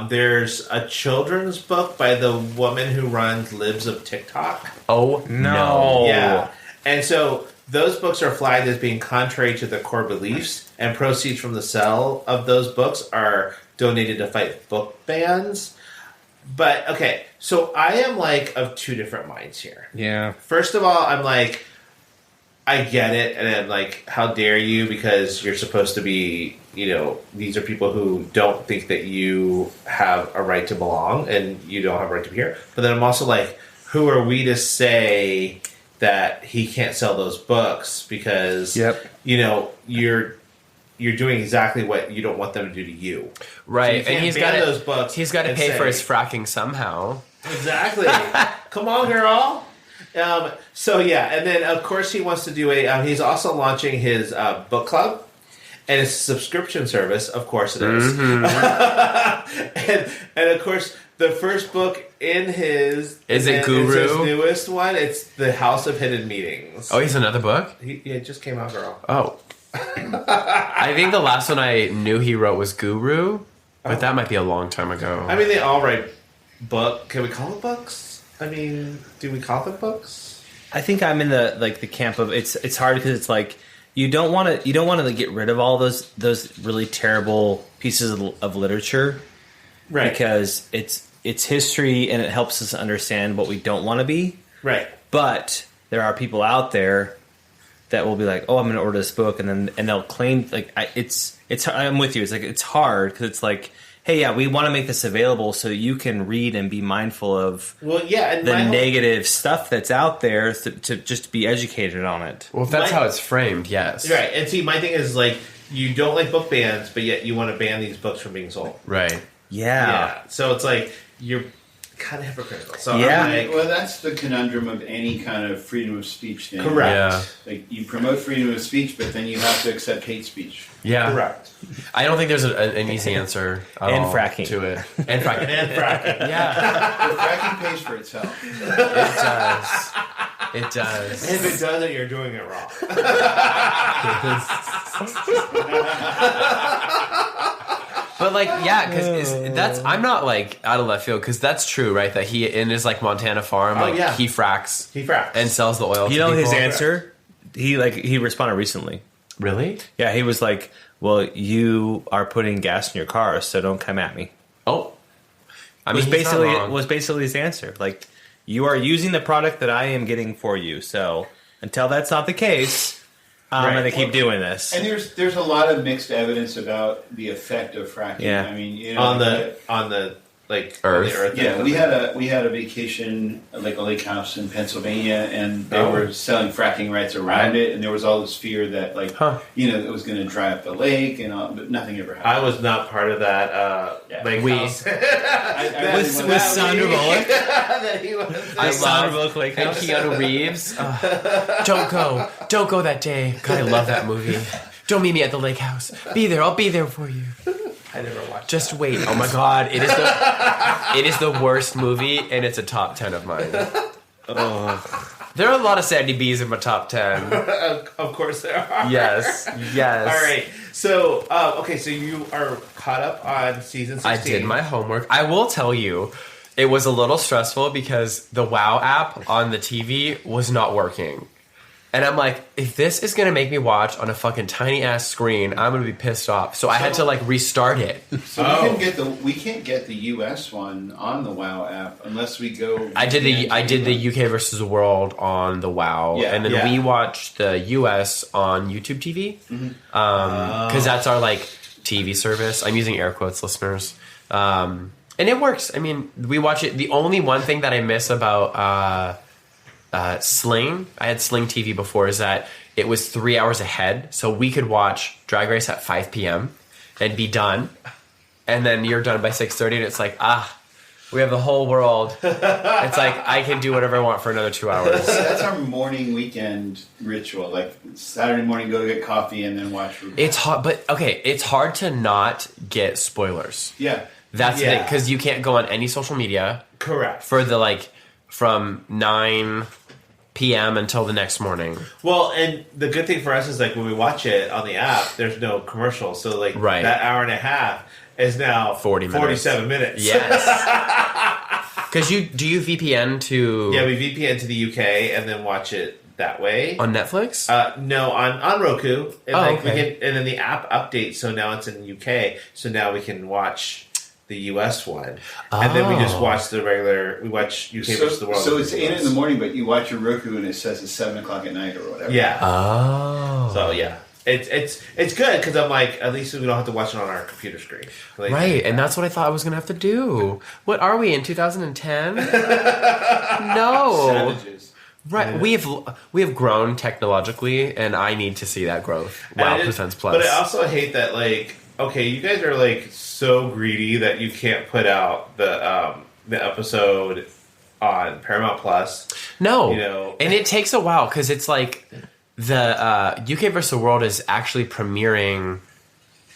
There's a children's book by the woman who runs Libs of TikTok. Oh no. Yeah. And so those books are flagged as being contrary to the core beliefs, and proceeds from the sale of those books are donated to fight book bans. But, okay, so I am, like, of two different minds here. Yeah. First of all, I'm like, I get it, and I'm like, how dare you, because you're supposed to be, these are people who don't think that you have a right to belong, and you don't have a right to be here. But then I'm also like, who are we to say that he can't sell those books, because, you're doing exactly what you don't want them to do to you. Right, So you and can't ban those books. He's got to and pay say- for his fracking somehow. Exactly. Come on, girl. So yeah, and then of course he wants to do he's also launching his book club, and it's a subscription service. Of course it is. and of course the first book in his Guru? It's his newest one. It's The House of Hidden Meetings. Oh, he's another book? It just came out, girl. Oh. I think the last one I knew he wrote was Guru, but that might be a long time ago. I mean, they all write book. Can we call it books? I mean, do we call them books? I think I'm in the camp of it's hard because it's like you don't want to get rid of all those really terrible pieces of literature, Right? Because it's history and it helps us understand what we don't want to be. Right. But there are people out there that will be like, oh, I'm going to order this book, and they'll claim it's. I'm with you. It's like it's hard because it's like, hey, yeah, we want to make this available so you can read and be mindful of and the negative stuff that's out there to just be educated on it. Well, if that's how it's framed, yes. Right. And see, my thing is like you don't like book bans, but yet you want to ban these books from being sold. Right. Yeah. So it's like you're kind of hypocritical. So Yeah. I'm like, Well, that's the conundrum of any kind of freedom of speech thing. correct. Yeah. Like, you promote freedom of speech, but then you have to accept hate speech. Yeah. Correct. I don't think there's an easy answer at And all fracking. to it. And fracking. And fracking. Yeah, But fracking pays for itself. it does. It does. If it doesn't, you're doing it wrong. But like, yeah, because that's I'm not like out of left field because that's true, right? That he in his like Montana farm, like yeah. he fracks He fracks. and sells the oil. You to know his people. answer? He responded recently. Really? Yeah, he was like, well, you are putting gas in your car, so don't come at me. Oh, I Was mean, he's not wrong. basically his answer. Like, you are using the product that I am getting for you, so until that's not the case, I'm going to keep doing this. And there's a lot of mixed evidence about the effect of fracking. Yeah. I mean, on the like Earth. on the Earth. Yeah, we had a vacation, like a lake house in Pennsylvania, and they were selling fracking rights around it, and there was all this fear that, like, it was going to dry up the lake, and all, but nothing ever happened. I was not part of that lake house. With Sandra Bullock. I Sandra love Bullock Lake and House. Keanu Reeves. Don't go that day. God, I love that movie. Don't meet me at the lake house. Be there. I'll be there for you. I never watched. Just wait. Oh my God, it is the worst movie, and it's a top 10 of mine. There are a lot of Sandy B's in my top 10. Of course there are. Yes. All right. So, so you are caught up on season 16. I did my homework. I will tell you, it was a little stressful because the WoW app on the TV was not working. And I'm like, if this is going to make me watch on a fucking tiny ass screen, I'm going to be pissed off. So I had to restart it. So we can't get the US one on the WoW app unless we go. I did the UK versus the world on the WoW, and then we watched the US on YouTube TV because that's our TV service. I'm using air quotes, listeners, and it works. I mean, we watch it. The only one thing that I miss about Sling, I had Sling TV before, is that it was 3 hours ahead, so we could watch Drag Race at 5 p.m. and be done, and then you're done by 6:30, and it's like, we have the whole world. It's like I can do whatever I want for another 2 hours. That's our morning weekend ritual. Like Saturday morning, go get coffee and then watch RuPaul. It's hard, but okay, it's hard to not get spoilers. Yeah, That's the thing, because you can't go on any social media. Correct. For the from 9 p.m. until the next morning. Well, and the good thing for us is when we watch it on the app, there's no commercial. So that hour and a half is now 47 minutes. Yes. Because do you VPN to... Yeah, we VPN to the UK and then watch it that way. On Netflix? No, on Roku. And okay. And then the app updates, so now it's in the UK. So now we can watch the US one. And then we just watch the regular... We watch UK versus the World. So it's 8 in the morning, but you watch your Roku and it says it's 7 o'clock at night or whatever. Yeah. Oh. So, yeah. It's good because I'm at least we don't have to watch it on our computer screen. Right, and that's what I thought I was going to have to do. What are we, in 2010? No. Savages. Right, we have grown technologically, and I need to see that growth. WoW Presents Plus. But I also hate that, okay, you guys are so greedy that you can't put out the episode on Paramount Plus. No, and it takes a while because it's the UK vs. the World is actually premiering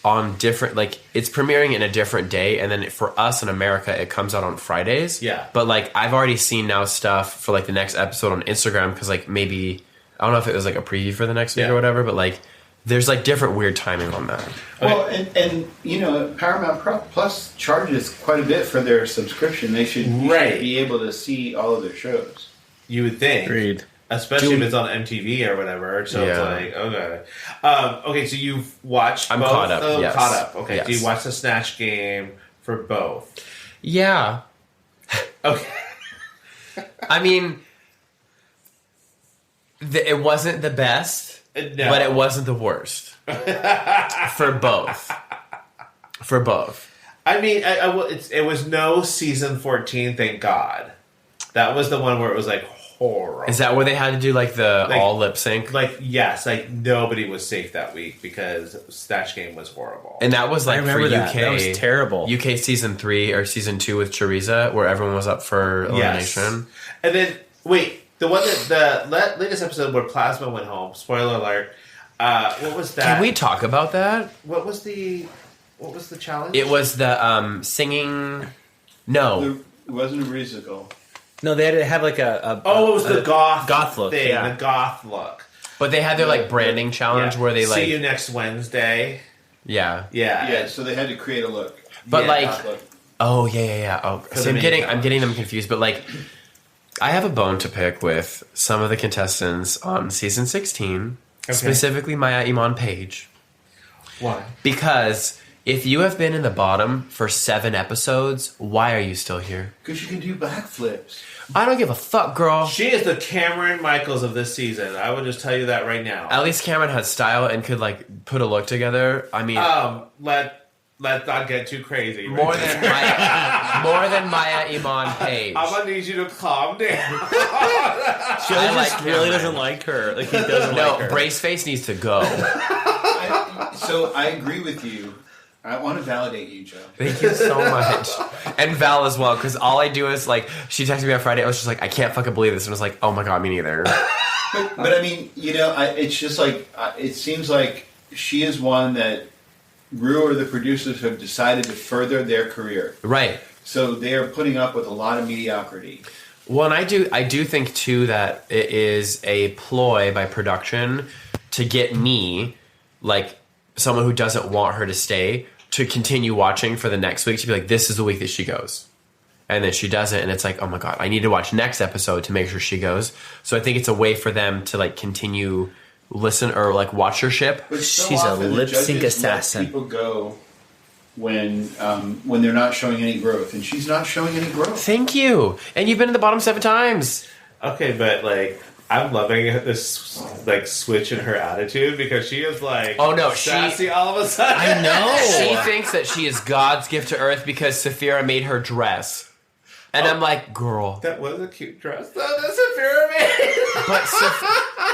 on different, it's premiering in a different day, and then for us in America, it comes out on Fridays. Yeah. But, I've already seen now stuff for, the next episode on Instagram, because, maybe, I don't know if it was, a preview for the next week or whatever, but, there's, different weird timing on that. Well, and Paramount Plus charges quite a bit for their subscription. You should be able to see all of their shows. You would think. Agreed. Especially if it's on MTV or whatever. So it's okay. Okay, so you've watched I'm both? caught up, yes. Caught up. Okay, yes. so you watched the Snatch Game for both. Yeah. Okay. I mean, it wasn't the best, but it wasn't the worst. For both. For both. I mean, it was no season 14, thank God. That was the one where it was horrible. Is that where they had to do all lip sync? Yes, nobody was safe that week because Snatch Game was horrible. And that was I remember for that. UK. That was terrible. UK season 3 or season 2 with Teresa, where everyone was up for elimination. Yes. And then the one the latest episode where Plasma went home. Spoiler alert. What was that? Can we talk about that? What was the challenge? It was the singing. No, It wasn't a musical. No, they had to have it was the goth look thing, yeah. the goth look. but they had their branding challenge where they see you next Wednesday. Yeah. Yeah, so they had to create a look. But look. Oh yeah. Oh, see, I'm getting them confused. But I have a bone to pick with some of the contestants on season 16, specifically Maya Iman Page. Why? Because if you have been in the bottom for 7 episodes, why are you still here? Because you can do backflips. I don't give a fuck, girl. She is the Cameron Michaels of this season. I will just tell you that right now. At least Cameron had style and could put a look together. I mean, let's not get too crazy. More than Maya Iman Page. I'm gonna need you to calm down. Joe like really him, doesn't like her. Like he doesn't like her. Braceface needs to go. So I agree with you. I want to validate you, Joe. Thank you so much. And Val as well, because all I do is, like, she texted me on Friday, I was just like, I can't fucking believe this. And I was like, oh my god, me neither. But I mean, it's just like, it seems like she is one that Ru or the producers have decided to further their career. Right. So they are putting up with a lot of mediocrity. Well, and I do think, too, that it is a ploy by production to get me, like, someone who doesn't want her to stay, to continue watching for the next week, to be like, this is the week that she goes. And then she doesn't, and it's like, oh my god, I need to watch next episode to make sure she goes. So I think it's a way for them to, like, continue listen or, like, watch her ship. But so She's a often lip the judges sync let assassin. People go when they're not showing any growth, and she's not showing any growth. Thank you. And you've been in the bottom 7 times. Okay, but like I'm loving this like switch in her attitude because she is like sassy all of a sudden. I know. She thinks that she is God's gift to earth because Saphira made her dress. And I'm like, girl. That was a cute dress though. That's a pyramid.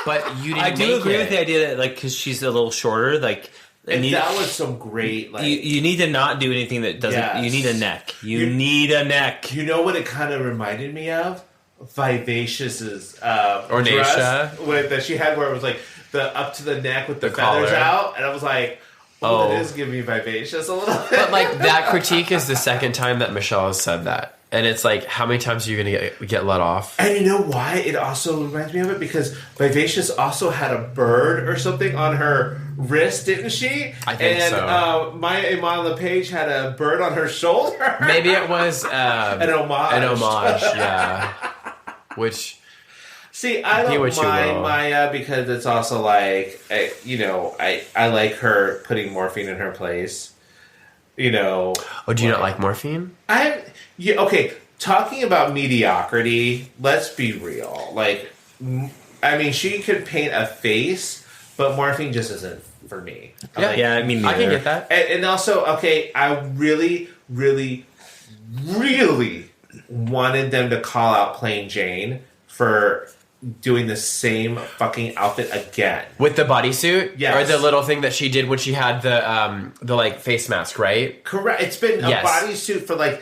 But you didn't I do make agree it. with the idea that, like, because she's a little shorter, like, And that was some great like you need to not do anything that doesn't. Yes. You need a neck. You need a neck. You know what it kind of reminded me of? Vivacious's Ornacia. dress that she had, where it was like the up to the neck with the feathers collar. out, and I was like, "Oh, it is giving me Vivacious a little bit." But like that critique is the second time that Michelle has said that, and it's like, how many times are you going to get let off? And you know why? It also reminds me of it because Vivacious also had a bird or something on her wrist, didn't she? I think so. Maya Iman LePage had a bird on her shoulder. Maybe it was an homage. An homage, yeah. Which, see, I don't mind Maya because it's also like, I like her putting morphine in her place. You know. Oh, do you not like morphine? Okay, talking about mediocrity, let's be real. Like, I mean, she could paint a face, but morphine just isn't for me. Yeah, I mean, I can get that. And also, okay, I really, really, really wanted them to call out Plain Jane for doing the same fucking outfit again With the bodysuit? Yes. Or the little thing that she did when she had the like face mask, right? Correct. It's been a Yes. bodysuit for like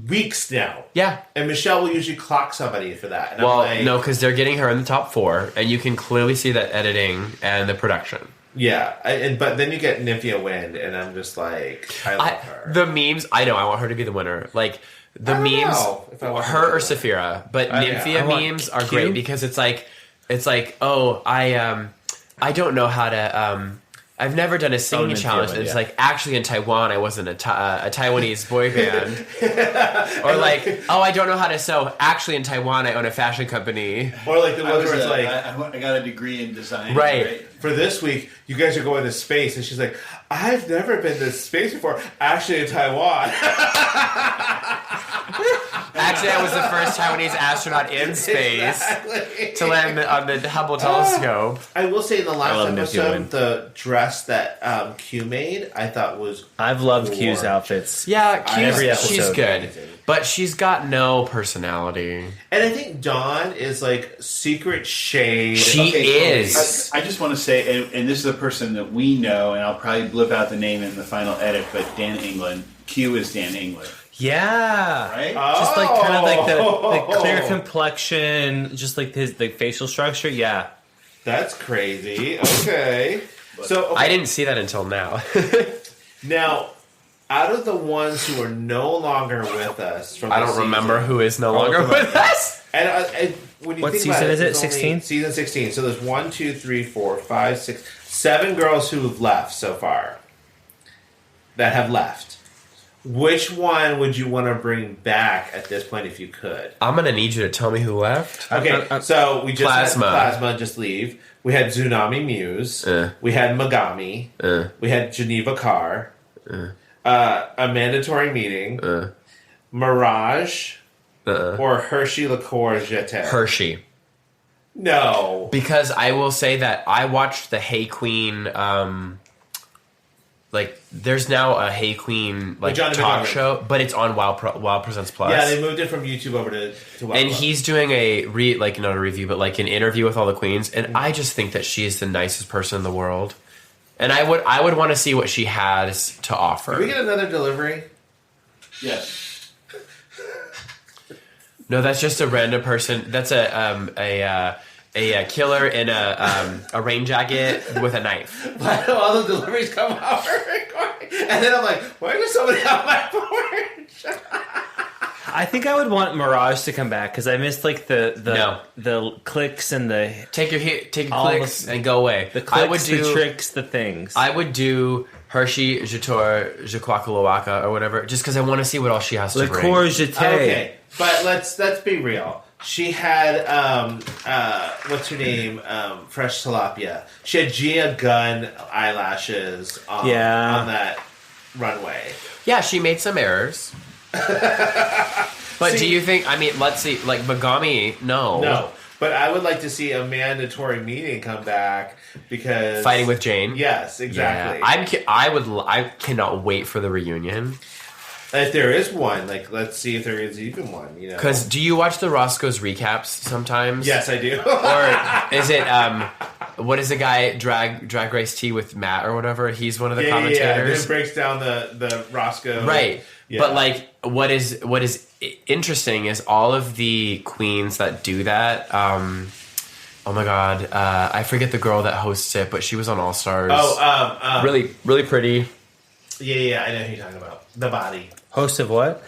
weeks now. Yeah. And Michelle will usually clock somebody for that. And Well, I'm like, no, because they're getting her in the top 4, and you can clearly see that editing and the production. yeah. But then you get Nymphia Wind, and I'm just like, I love her. The memes, I know, I want her to be the winner. Like, the I don't memes, know if I want her her or to win. Saphira, but yeah. Nymphia I want memes are Q. great because it's like, oh, I don't know how to, I've never done a singing Nymphia challenge. Wind, It's yeah. like, actually in Taiwan, I wasn't a Taiwanese boy band. Or like, oh, I don't know how to sew. Actually in Taiwan, I own a fashion company. Or like the ones where it's like, I got a degree in design. Right. for this week, you guys are going to space. And she's like, I've never been to space before. Actually, in Taiwan. Actually, I was the first Taiwanese astronaut in space Exactly. to land on the Hubble telescope. I will say in the last love Nymphia episode, Wind. the dress that Q made, I thought was I've loved Q's Or- outfits. Yeah, Every she's episode. good, but she's got no personality. And I think Dawn is like secret shade. She is. I just want to say, and this is a person that we know, and I'll probably blip out the name in the final edit, but Dan England. Q is Dan England, Yeah. right? Just like kind of like the clear Oh. complexion, just like his the facial structure. Yeah. That's crazy. Okay. So okay. I didn't see that until now. Now, out of the ones who are no longer with us from I the don't season, remember who is no Oh, longer come on. with us. And when you What think season about is it? there's only 16? Season 16. So there's 1, 2, 3, 4, 5, 6, 7 girls who have left so far. That have left. Which one would you want to bring back at this point if you could? I'm gonna need you to tell me who left. Okay, so we just Plasma. had Plasma just leave. We had Tsunami Muse. We had Megami. We had Geneva Carr. A mandatory meeting. Mirage. Or Hershey Liqueur Jeté. Hershey. No. Because I will say that I watched the Hey Queen there's now a Hey Queen John talk McGovern. show, but it's on Wow Presents Plus. Yeah, they moved it from YouTube over to Wow. And Plus. he's doing not a review, but like an interview with all the queens. And I just think that she is the nicest person in the world. And I would want to see what she has to offer. Can we get another delivery? Yes. No, that's just a random person. That's a killer in a rain jacket with a knife. Why do all the deliveries come out very quick? And then I'm like, why is somebody on my porch? I think I would want Mirage to come back because I missed like the clicks and the take your clicks and go away. The clicks, the tricks, the things. I would do Hershey Jator Jaquakalawaka or whatever, just because I want to see what all she has to bring. Liqueur Jeté. Okay, but let's be real. She had what's her name? Fresh Tilapia. She had Gia Gunn eyelashes on that runway. Yeah, she made some errors. But do you think? I mean, let's see. Like Megami, no. But I would like to see a mandatory meeting come back because fighting with Jane. Yes, exactly. Yeah, I cannot wait for the reunion. If there is one, let's see if there is even one. Because do you watch the Roscoe's recaps sometimes? Yes, I do. Or is it what is the guy Drag Race Tea with Matt or whatever? He's one of the commentators. Yeah, it breaks down the Roscoe. Right. Yeah. But what is interesting is all of the queens that do that. Oh my god, I forget the girl that hosts it, but she was on All Stars. Really, really pretty. Yeah, I know who you're talking about. The body. Host of what?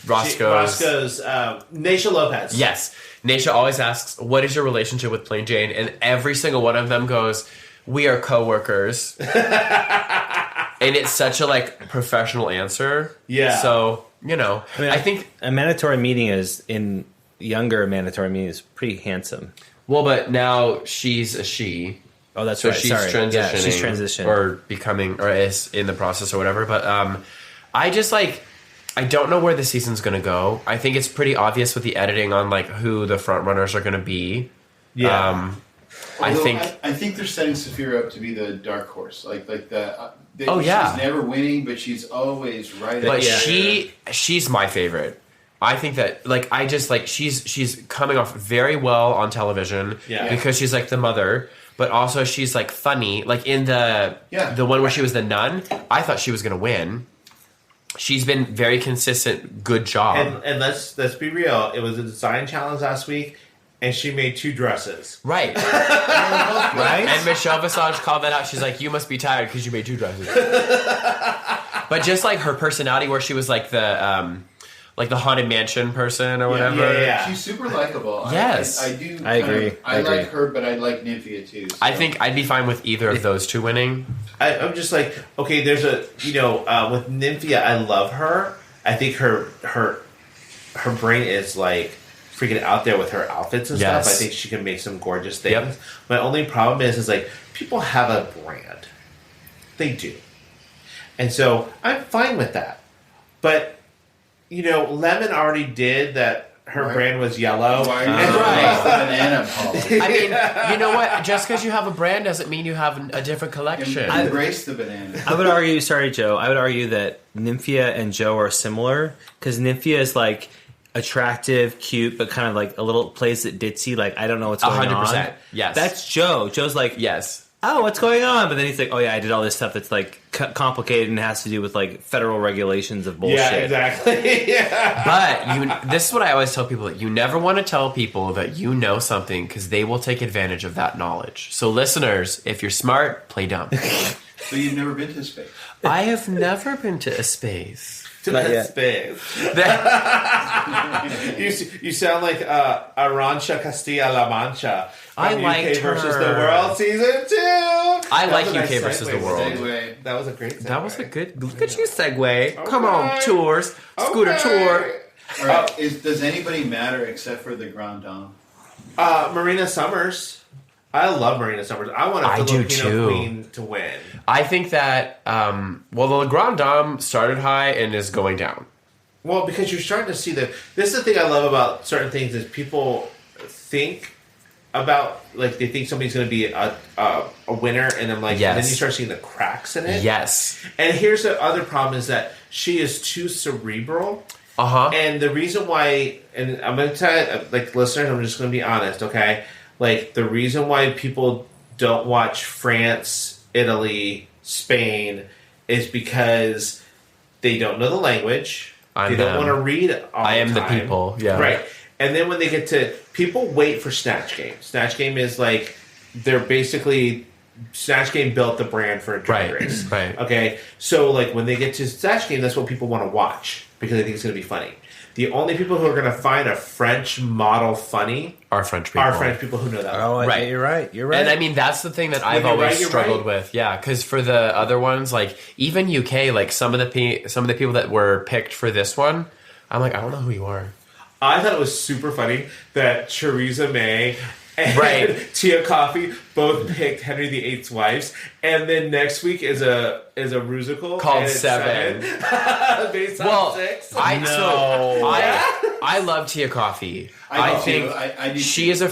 Roscoe's Naysha Lopez. Yes. Naysha always asks, what is your relationship with Plain Jane? And every single one of them goes, we are co-workers. And it's such a professional answer. Yeah. So, I think a mandatory meeting is in younger mandatory meeting is pretty handsome. Well, but now she's a she. Oh, that's so right. She's Sorry. transitioning. Yeah, she's transitioning. Or becoming, or is in the process or whatever. But I just I don't know where the season's going to go. I think it's pretty obvious with the editing on who the front runners are going to be. Yeah. I think they're setting Saphira up to be the dark horse. She's never winning, but she's always right. But she's my favorite. I think that she's coming off very well on television because she's the mother, but also she's funny. In the one where she was the nun, I thought she was going to win. She's been very consistent. Good job. And let's be real. It was a design challenge last week, and she made 2 dresses. Right. Right. And Michelle Visage called that out. She's like, "You must be tired because you made 2 dresses." But just her personality, where she was the haunted mansion person or whatever. Yeah. She's super likable. Yes. I do. I agree. I like her, but I like Nymphia too. So. I think I'd be fine with either of those 2 winning. I'm just okay, there's a, with Nymphia, I love her. I think her brain is freaking out there with her outfits and stuff. I think she can make some gorgeous things. Yep. My only problem is people have a brand. They do. And so I'm fine with that. But, Lemon already did that. Her brand was yellow. Why are you banana, Paul? I mean, you know what? Just because you have a brand doesn't mean you have a different collection. Embrace the banana. I would argue, sorry, Joe. I would argue that Nymphia and Joe are similar because Nymphia is attractive, cute, but kind of a little plays it ditzy. I don't know what's going 100%. on. Yes, that's Joe. Joe's yes. Oh, what's going on? But then he's oh yeah, I did all this stuff that's complicated and has to do with federal regulations of bullshit. Yeah, exactly. Yeah. But this is what I always tell people: you never want to tell people that you know something because they will take advantage of that knowledge. So, listeners, if you're smart, play dumb. So you've never been to space? I have never been to a space. Space. You sound like Arancha Castilla-La Mancha. I liked UK versus her. the World season 2. I like UK versus the World. That was a great segue. That was a good. Look at you segue. Okay. Come on, tours, scooter tour. All right. Does anybody matter except for the Grand Dame? Marina Summers. I love Marina Summers. I want a Filipino queen to win. I think that, the Grand Dame started high and is going down. Well, because you're starting to see this is the thing I love about certain things is people think about like they think somebody's going to be a winner, and I'm like, and then you start seeing the cracks in it. Yes. And here's the other problem is that she is too cerebral. And the reason why, and I'm going to tell you, like listeners, I'm just going to be honest, okay? Like the reason why people don't watch France, Italy, Spain is because they don't know the language. They don't want to read all I am the time. the people, yeah. Right. And then when they get to... People wait for Snatch Game. Snatch Game is like... They're basically... Snatch Game built the brand for a drag race. Right. Okay? So, like, when they get to Snatch Game, that's what people want to watch. Because they think it's going to be funny. The only people who are going to find a French model funny... Are French people. Are French people who know that. Oh, right. You're right. You're right. And I mean, that's the thing that I've always struggled with. Yeah, because for the other ones, like, even UK, like, some of the people that were picked for this one, I'm like, I don't know who you are. I thought it was super funny that Theresa May and Tia Coffey both picked Henry VIII's wives, and then next week is a musical called Seven. Based on 6. I love Tia Coffey. I think she is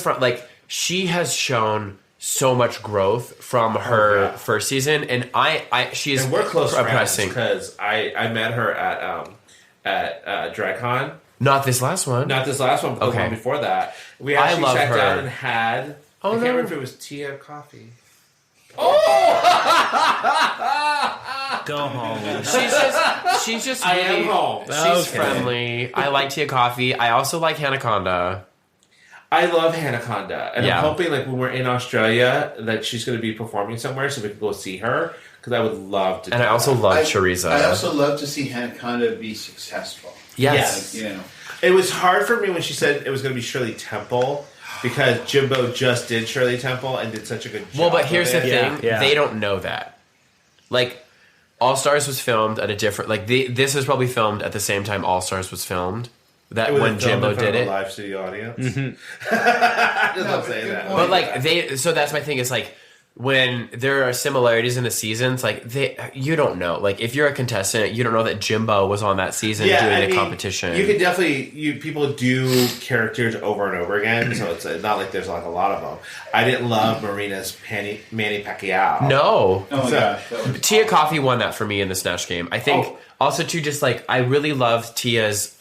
she has shown so much growth from her first season, and she's and we're close friends because I met her at DragCon. Not this last one. Not this last one, but the one before that. We actually sat down and had... I can't remember if it was Tia Coffey. Oh! Go home. She's just I really... am home. She's friendly. I like Tia Coffey. I also like Hanaconda. I love Hanaconda. And I'm hoping, like, when we're in Australia, that she's going to be performing somewhere so we can go see her. Because I would love to. And I also love Teresa. I also love to see Hanaconda be successful. Yes. Like, you know. It was hard for me when she said it was going to be Shirley Temple because Jimbo just did Shirley Temple and did such a good job. Well, but here's the thing. They don't know that. Like, All Stars was filmed at a different... Like, this was probably filmed at the same time All Stars was filmed. That when Jimbo did it. A live studio audience. Mm-hmm. Just saying that. But, like, so that's my thing. Is, like, when there are similarities in the seasons, like you don't know. Like if you're a contestant, you don't know that Jimbo was on that season doing the competition. You can definitely people do characters over and over again, so it's not like there's like a lot of them. I didn't love Marina's Manny Pacquiao. No, Tia awesome. Coffey won that for me in the Snatch Game. I think also too, just like I really loved Tia's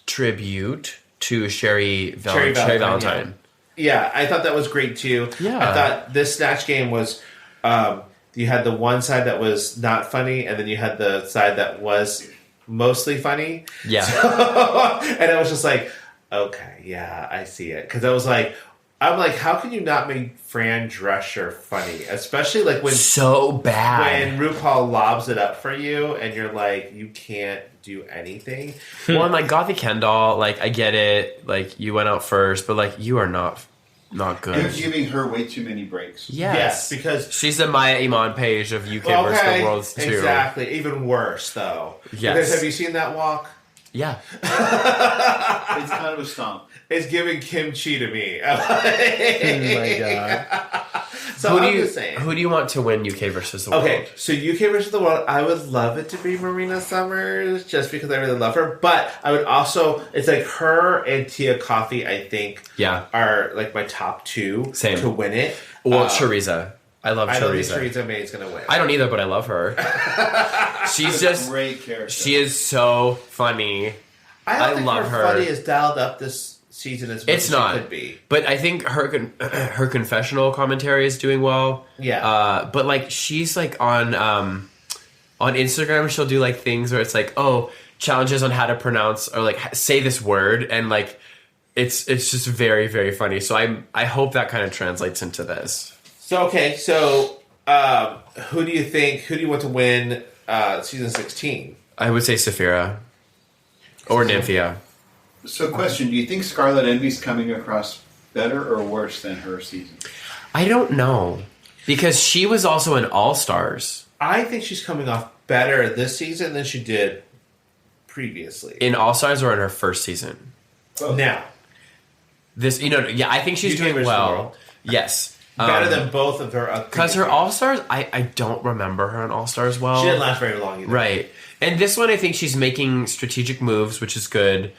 tribute to Sherry Valentine. Yeah, I thought that was great too. Yeah. I thought this Snatch Game was, you had the one side that was not funny, and then you had the side that was mostly funny. Yeah. And I was just like, okay, yeah, I see it. Because I'm like, how can you not make Fran Drescher funny? Especially like when... So bad. When RuPaul lobs it up for you, and you're like, you can't do anything. Well, and like Gothy Kendall, like I get it, like you went out first, but like you are not good. You're giving her way too many breaks. Yes, because she's the Maya Iman Page of UK versus the world too. Exactly. Even worse though. Yes. Because have you seen that walk? Yeah. It's kind of a stomp. It's giving kimchi to me. Oh my god. So who do you want to win UK versus the world? Okay, so UK versus the world, I would love it to be Marina Summers just because I really love her. But I would also, it's like her and Tia Coffey, I think, are like my top two to win it. Well, Teresa. I love Teresa. I don't think Teresa May is going to win. I don't either, but I love her. She's just a great character. She is so funny. I don't think her funny is dialed up this season as much as it could be. But I think her confessional commentary is doing well. Yeah. But like she's like on Instagram, she'll do like things where it's like, challenges on how to pronounce or like say this word, and like it's just very, very funny. So I hope that kind of translates into this. So who do you want to win season 16? I would say Saphira or Nymphia. So question, do you think Scarlet Envy's coming across better or worse than her season? I don't know. Because she was also in All-Stars. I think she's coming off better this season than she did previously. In All-Stars or in her first season? Now. I think she's doing well. Yes. Better than both of her. Because her All-Stars, I don't remember her in All-Stars well. She didn't last very long either. Right. And this one, I think she's making strategic moves, which is good.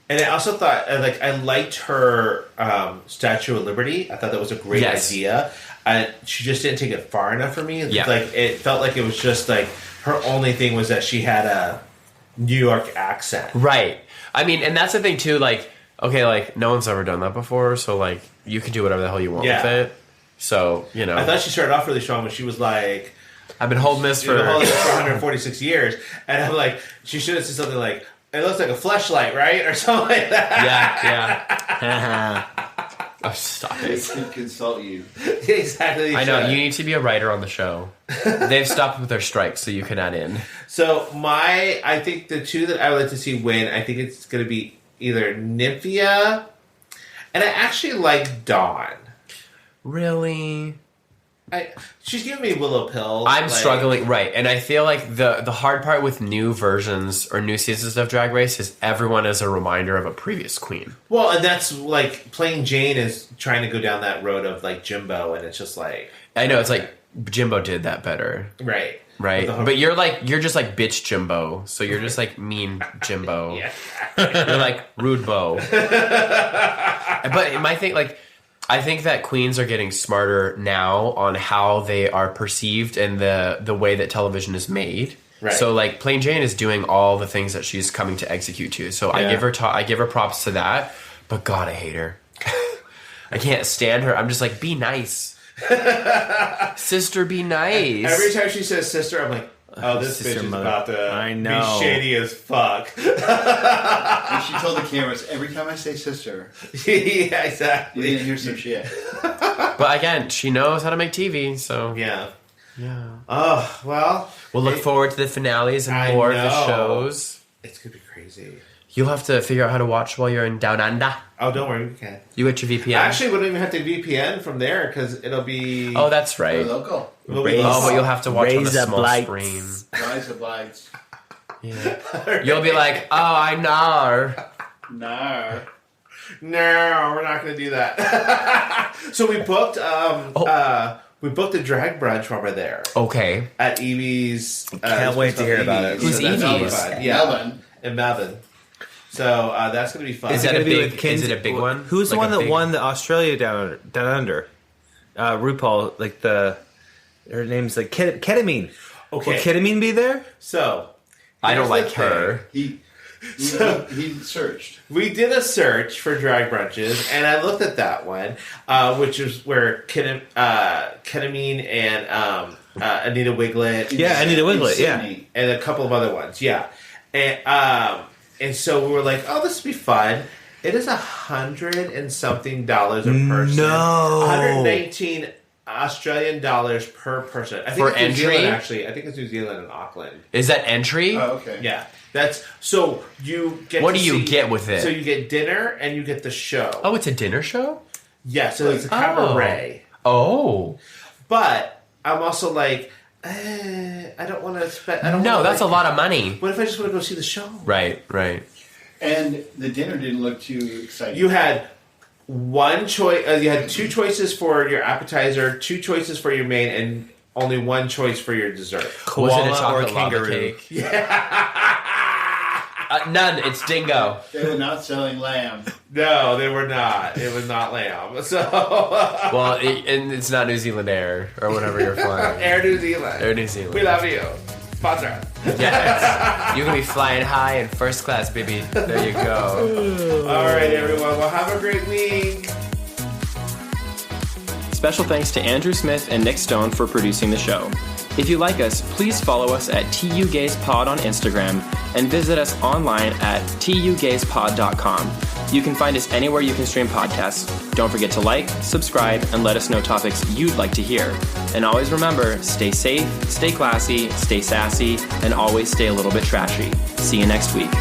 And I also thought, I liked her Statue of Liberty. I thought that was a great idea. She just didn't take it far enough for me. Yeah. It felt like it was just her only thing was that she had a New York accent. Right. I mean, and that's the thing too. No one's ever done that before, so you can do whatever the hell you want with it. So I thought she started off really strong when she was like, "I've been holding this for 146 years," and I'm like, she should have said something like, "It looks like a fleshlight, right?" or something like that. Yeah. Oh, stop it. They can consult you. Exactly. I know. You need to be a writer on the show. They've stopped with their strikes, so you can add in. So I think the two that I would like to see win, I think it's going to be either Nymphia, and I actually like Dawn. Really? She's giving me Willow Pill. I'm struggling, right. And I feel like the hard part with new versions or new seasons of Drag Race is everyone is a reminder of a previous queen. Well, and that's playing Jane is trying to go down that road of Jimbo, and it's just I know, it's Jimbo did that better. Right. Right. But you're just bitch Jimbo. So you're just mean Jimbo. Yeah. You're rude Bo. But my thing, I think that queens are getting smarter now on how they are perceived and the way that television is made. Right. So Plain Jane is doing all the things that she's coming to execute to. So I give her props to that. But God, I hate her. I can't stand her. I'm just be nice. Sister, be nice. Every time she says sister, I'm like, oh, this bitch is about to be shady as fuck. And she told the cameras, every time I say sister, yeah, exactly. you're going to hear some shit. But again, she knows how to make TV, so... Yeah. Yeah. Oh, well... We'll look forward to the finales and more of the shows. It's going to be crazy. You'll have to figure out how to watch while you're in Down Under. Oh, don't worry, we can. You get your VPN. Actually, we don't even have to VPN from there because it'll be... Oh, that's right. Local. But you'll have to watch on a small screen. Rise of lights. Yeah. You'll be like, oh, I know. No. No, we're not going to do that. So we booked the drag brunch while we're there. Okay. At Evie's. Can't wait to hear about it. Who's Evie's? Yeah. In Melbourne. So that's going to be fun. Is it a big one? Who's the one that won the Australia Down Under? RuPaul, her name's Ketamine. Okay. Will Ketamine be there? So I don't like her. He searched. We did a search for drag brunches, and I looked at that one, which is where Ketamine and Anita Wiglet. Yeah, Anita Wiglet, yeah. And a couple of other ones, yeah. And so we were like, oh, this would be fun. It is $100 and something a person. No. 119 Australian dollars per person. I think for it's entry? New Zealand, actually. I think it's New Zealand and Auckland. Is that entry? Oh, okay. Yeah. That's so you get. What do you get with it? So you get dinner and you get the show. Oh, it's a dinner show? Yeah, so it's a cabaret. Oh. But I'm also I don't want to spend. That's a lot of money. What if I just want to go see the show? Right. And the dinner didn't look too exciting. You had one choice. You had two choices for your appetizer, two choices for your main, and only one choice for your dessert. Was it a Koala chocolate or lava kangaroo? cake? Yeah. None. It's dingo. They were not selling lamb. No, they were not. It was not lamb. So Well, and it's not New Zealand Air or whatever you're flying. Air New Zealand. Air New Zealand. We love you. Sponsor us. Yes. You can be flying high in first class, baby. There you go. All right, everyone. Well, have a great week. Special thanks to Andrew Smith and Nick Stone for producing the show. If you like us, please follow us at tugayspod on Instagram and visit us online at tugayspod.com. You can find us anywhere you can stream podcasts. Don't forget to like, subscribe, and let us know topics you'd like to hear. And always remember, stay safe, stay classy, stay sassy, and always stay a little bit trashy. See you next week.